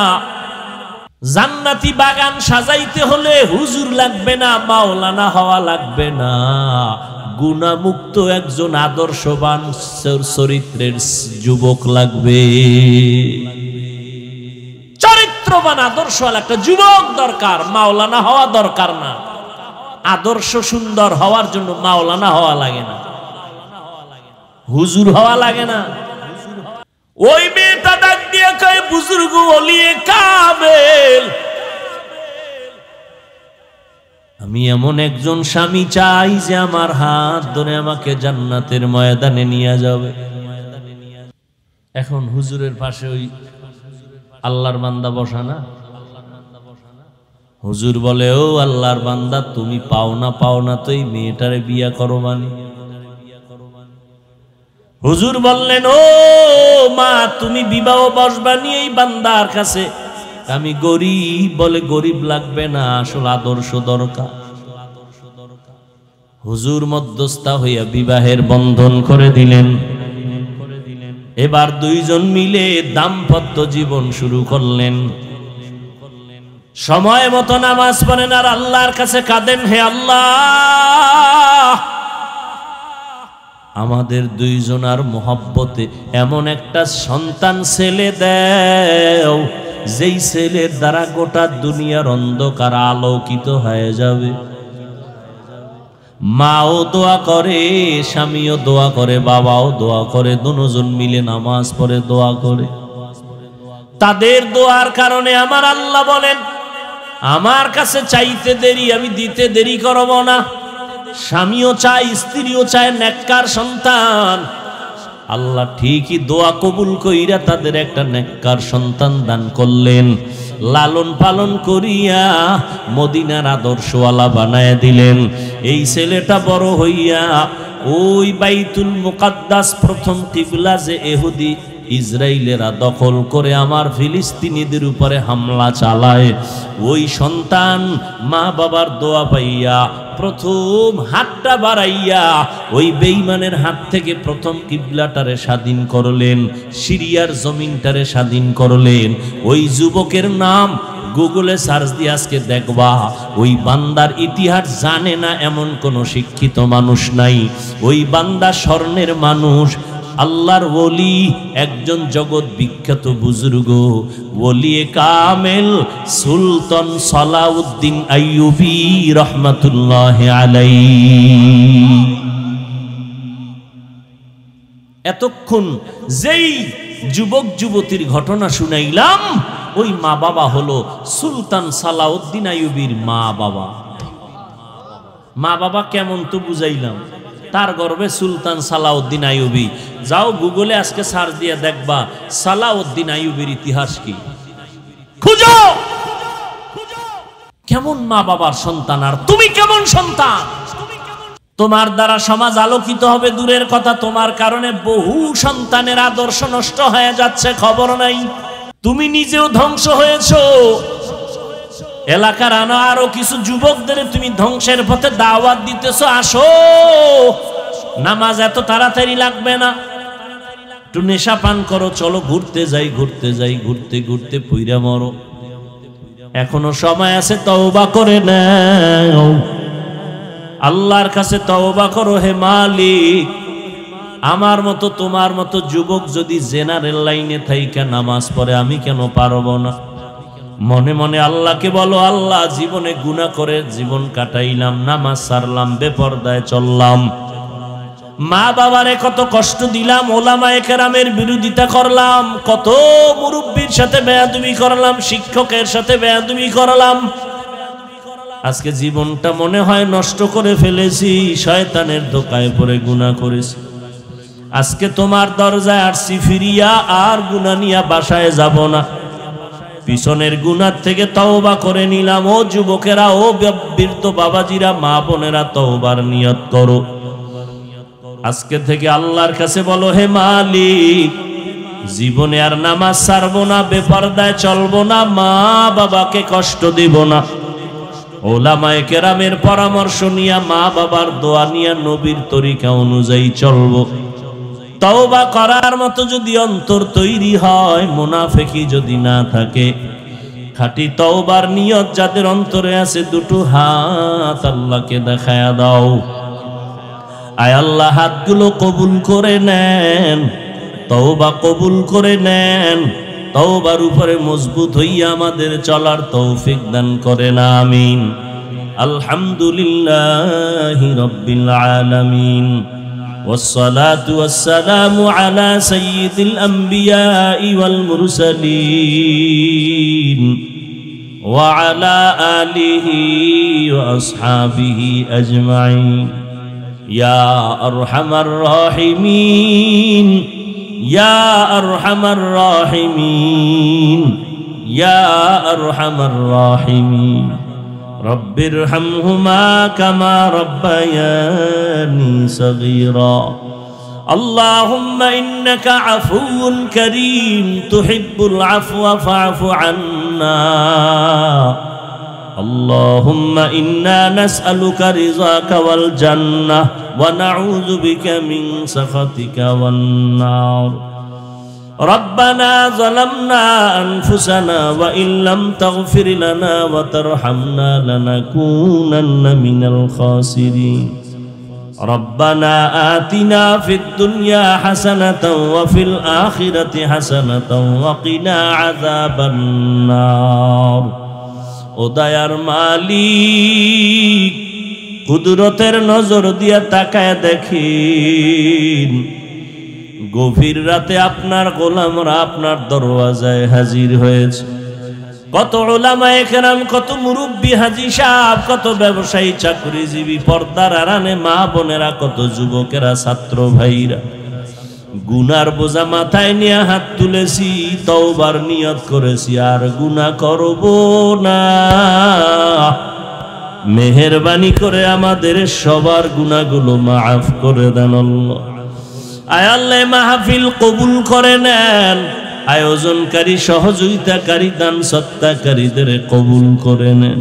জান্নাতি বাগান সাজাইতে হলে হুজুর লাগবে না, মাওলানা হওয়া লাগবে না, গুনাহমুক্ত একজন আদর্শবান চরিত্রের যুবক লাগবে। চরিত্রবান আদর্শওয়ালা একটা যুবক দরকার, মাওলানা হওয়া দরকার না। আদর্শ সুন্দর হওয়ার জন্য মাওলানা হওয়া লাগে না, হুজুর হওয়া লাগে না। ওই মেয়েটা ডাক দিয়ে কয়, বুজুর্গ ওলিয়ে কামেল, আমি এমন একজন স্বামী চাই যে আমার হাত ধরে আমাকে জান্নাতের ময়দানে নিয়ে যাবে। এখন হুজুরের পাশে ওই আল্লাহর বান্দা বসা না, হুজুর বলে, ও আল্লাহর বান্দা, তুমি পাও না তো এই মেয়েটারে বিয়া করো মানে। হুজুর বললেন, ও মা, তুমি বিবাহ বসবানি এই বান্দার কাছে। আমি গরিব, বলে গরিব লাগবে না, আসল আদর্শ দরকার। হুজুর মধ্যস্থা হইয়া বিবাহের বন্ধন করে দিলেন। এবার দুইজন মিলে দাম্পত্য জীবন শুরু করলেন। সময় মতো নামাজ পড়েন আর আল্লাহর কাছে কাঁদেন, হে আল্লাহ, আমাদের দুইজনার মোহাব্বতে এমন একটা সন্তান ছেলে দাও যেই ছেলের দ্বারা গোটা দুনিয়ার অন্ধকার আলোকিত হয়ে যাবে। মাও দোয়া করে, স্বামীও দোয়া করে, বাবাও দোয়া করে, দুজন মিলে নামাজ পড়ে দোয়া করে। তাদের দোয়ার কারণে আমার আল্লাহ বলেন, আমার কাছে চাইতে দেরি, আমি দিতে দেরি করব না। স্বামীও চায়, স্ত্রীও চায় নেককার সন্তান। আল্লাহ ঠিকই দোয়া কবুল কইরা তাদের একটা নেককার সন্তান দান করলেন। লালন পালন করিয়া মদিনার আদর্শওয়ালা বানায় দিলেন। এই ছেলেটা বড় হইয়া ওই বাইতুল মুকাদ্দাস, প্রথম কিবলা যে ইহুদি ইসরায়েলেরা দখল করে আমার ফিলিস্তিনিদের উপরে হামলা চালায়, ওই সন্তান মা বাবার দোয়া পাইয়া প্রথম হাতটা বাড়াইয়া ওই বেঈমানের হাত থেকে প্রথম কিবলাটারে স্বাধীন করলেন, সিরিয়ার জমিনটারে স্বাধীন করলেন। ওই যুবকের নাম গুগলে সার্চ দিয়ে আজকে দেখবা ওই বান্দার ইতিহাস জানে না এমন কোন শিক্ষিত মানুষ নাই। ওই বান্দা স্বর্ণের মানুষ, আল্লাহর ওলি, একজন জগৎ বিখ্যাত বুজুর্গ ওলিয়ে কামেল সুলতান সালাউদ্দিন আইয়ুবী রহমাতুল্লাহি আলাইহি। এতক্ষণ যেই যুবক যুবতীর ঘটনা শুনাইলাম, ওই মা বাবা হলো সুলতান সালাউদ্দিন আইয়ুবীর মা বাবা। মা বাবা কেমন তো বুঝাইলাম, তার গর্বে সুলতান সালাউদ্দিন আইয়ুবী। যাও গুগলে আজকে সার্চ দিয়ে দেখবা সালাউদ্দিন আইয়ুবীর ইতিহাস কি, খুঁজো কেমন মা বাবার সন্তান আর তুমি কেমন সন্তান। তোমার দ্বারা সমাজ আলোকিত হবে দূরের কথা, তোমার কারণে বহু সন্তানের আদর্শ নষ্ট হয়ে যাচ্ছে, খবর নাই। তুমি নিজেও ধ্বংস হয়েছো, এলাকার আরো কিছু যুবকদের তুমি ধ্বংসের পথে দাওয়াত দিতেছো। আসো, নামাজ এত তাড়াতাড়ি লাগবে না, একটু নেশা পান করো, চলো ঘুরতে যাই, ঘুরতে যাই, ঘুরতে ঘুরতে পইরা মরো। এখনো সময় আছে, তওবা করে নাও, আল্লাহর কাছে তওবা করো। হে মালিক, আমার মতো তোমার মতো যুবক যদি জেনারেল লাইনে থাইকা নামাজ পড়ে, আমি কেন পারবো না? মনে মনে আল্লাহকে বলো, আল্লাহ জীবনে গুনাহ করে জীবন কাটাইলাম, নামাজ ছাড়লাম, বেপরদায় চললাম, মা বাবারে কত কষ্ট দিলাম, ওলামায়ে কেরামের বিরোধিতা করলাম, কত মুরব্বির সাথে বেয়াদবি করলাম, শিক্ষকের সাথে বেয়াদবি করলাম। আজকে জীবনটা মনে হয় নষ্ট করে ফেলেছি, শয়তানের ধোকায় পড়ে গুনাহ করেছি। আজকে তোমার দরজায় আসছি ফিরিয়া, আর গুনাহ নিয়া বাসায় যাব না, পিছনের গুনার থেকে তওবা করে নিলাম। ও যুবকেরা, ও বৃদ্ধ বাবাজিরা, মা বোনেরা, তওবার নিয়ত করো। আজকে থেকে আল্লাহর কাছে বলো, হে মালিক, জীবনে আর নামাজ ছাড়বো না, বেপরদায় চলবো না, মা বাবাকে কষ্ট দিব না। ওলামায়ে কেরামের পরামর্শ নিয়া, মা বাবার দোয়া নিয়া, নবীর তরিকা অনুযায়ী চলবো। তওবা করার মতো যদি অন্তর তৈরি হয়, মুনাফিকি যদি না থাকে, খাঁটি তওবার নিয়ত যাদের অন্তরে আছে, দুটো হাত আল্লাহকে দেখায়া দাও। আয় আল্লাহ, হাতগুলো কবুল করে নেন, তওবা কবুল করে নেন, তওবার উপরে মজবুত হইয়া আমাদের চলার তৌফিক দান করেন, আমিন। আলহামদুলিল্লাহি রাব্বিল আলামিন, والصلاة والسلام على سيد الأنبياء والمرسلين وعلى آله وأصحابه أجمعين يا أرحم الراحمين يا أرحم الراحمين يا أرحم الراحمين رب ارحمهما كما ربياني صغيرا اللهم إنك عفو كريم تحب العفو فاعف عنا اللهم إنا نسألك رضاك والجنة ونعوذ بك من سخطك والنار ربنا ظلمنا أنفسنا وإن لم تغفر لنا وترحمنا لنكونن من الخاسرين ربنا آتنا في الدنيا حسنة وفي الآخرة حسنة وقنا عذاب النار ও দয়ার মালিক, কুদরতের নজর দিয়া তাকায় দেখেন, গভীর রাতে আপনার গোলামরা আপনার দরওয়াজায় হাজির হয়েছে। কত উলামায়ে কেরাম, কত মুরব্বী হাজী সাহেব, কত ব্যবসায়ী, চাকরিজীবী, পর্দার আড়ালে মা বোনেরা, কত যুবকেরা, ছাত্র ভাইরা, গুনার বোঝা মাথায় নিয়ে হাত তুলেছি, তওবার নিয়ত করেছি, আর গুনাহ করব না। মেহেরবানি করে আমাদের সবার গুনাহগুলো মাফ করে দেন আল্লাহ। আয় আল্লাহ, মাহফিল কবুল করে নেন, আয়োজনকারী, সহযোগিতাকারী, দান সত্তাকারীদের কবুল করে নেন,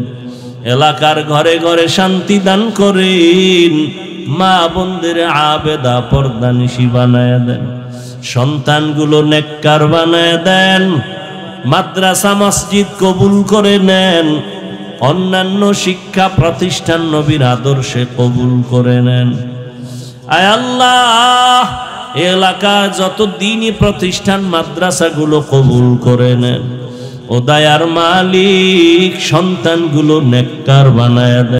এলাকার ঘরে ঘরে শান্তি দান করেন, মা বোনদের আবেদা পর্দানিশী বানায় দেন, সন্তানগুলো নেককার বানায় দেন, মাদ্রাসা মসজিদ কবুল করে নেন, অন্যান্য শিক্ষা প্রতিষ্ঠান নবীর আদর্শে কবুল করে নেন। আয় আল্লাহ, এলাকার যত দ্বীনি প্রতিষ্ঠান মাদ্রাসাগুলো কবুল করে নেন। ও দয়ার মালিক, সন্তানগুলো নেককার বানায় দেন।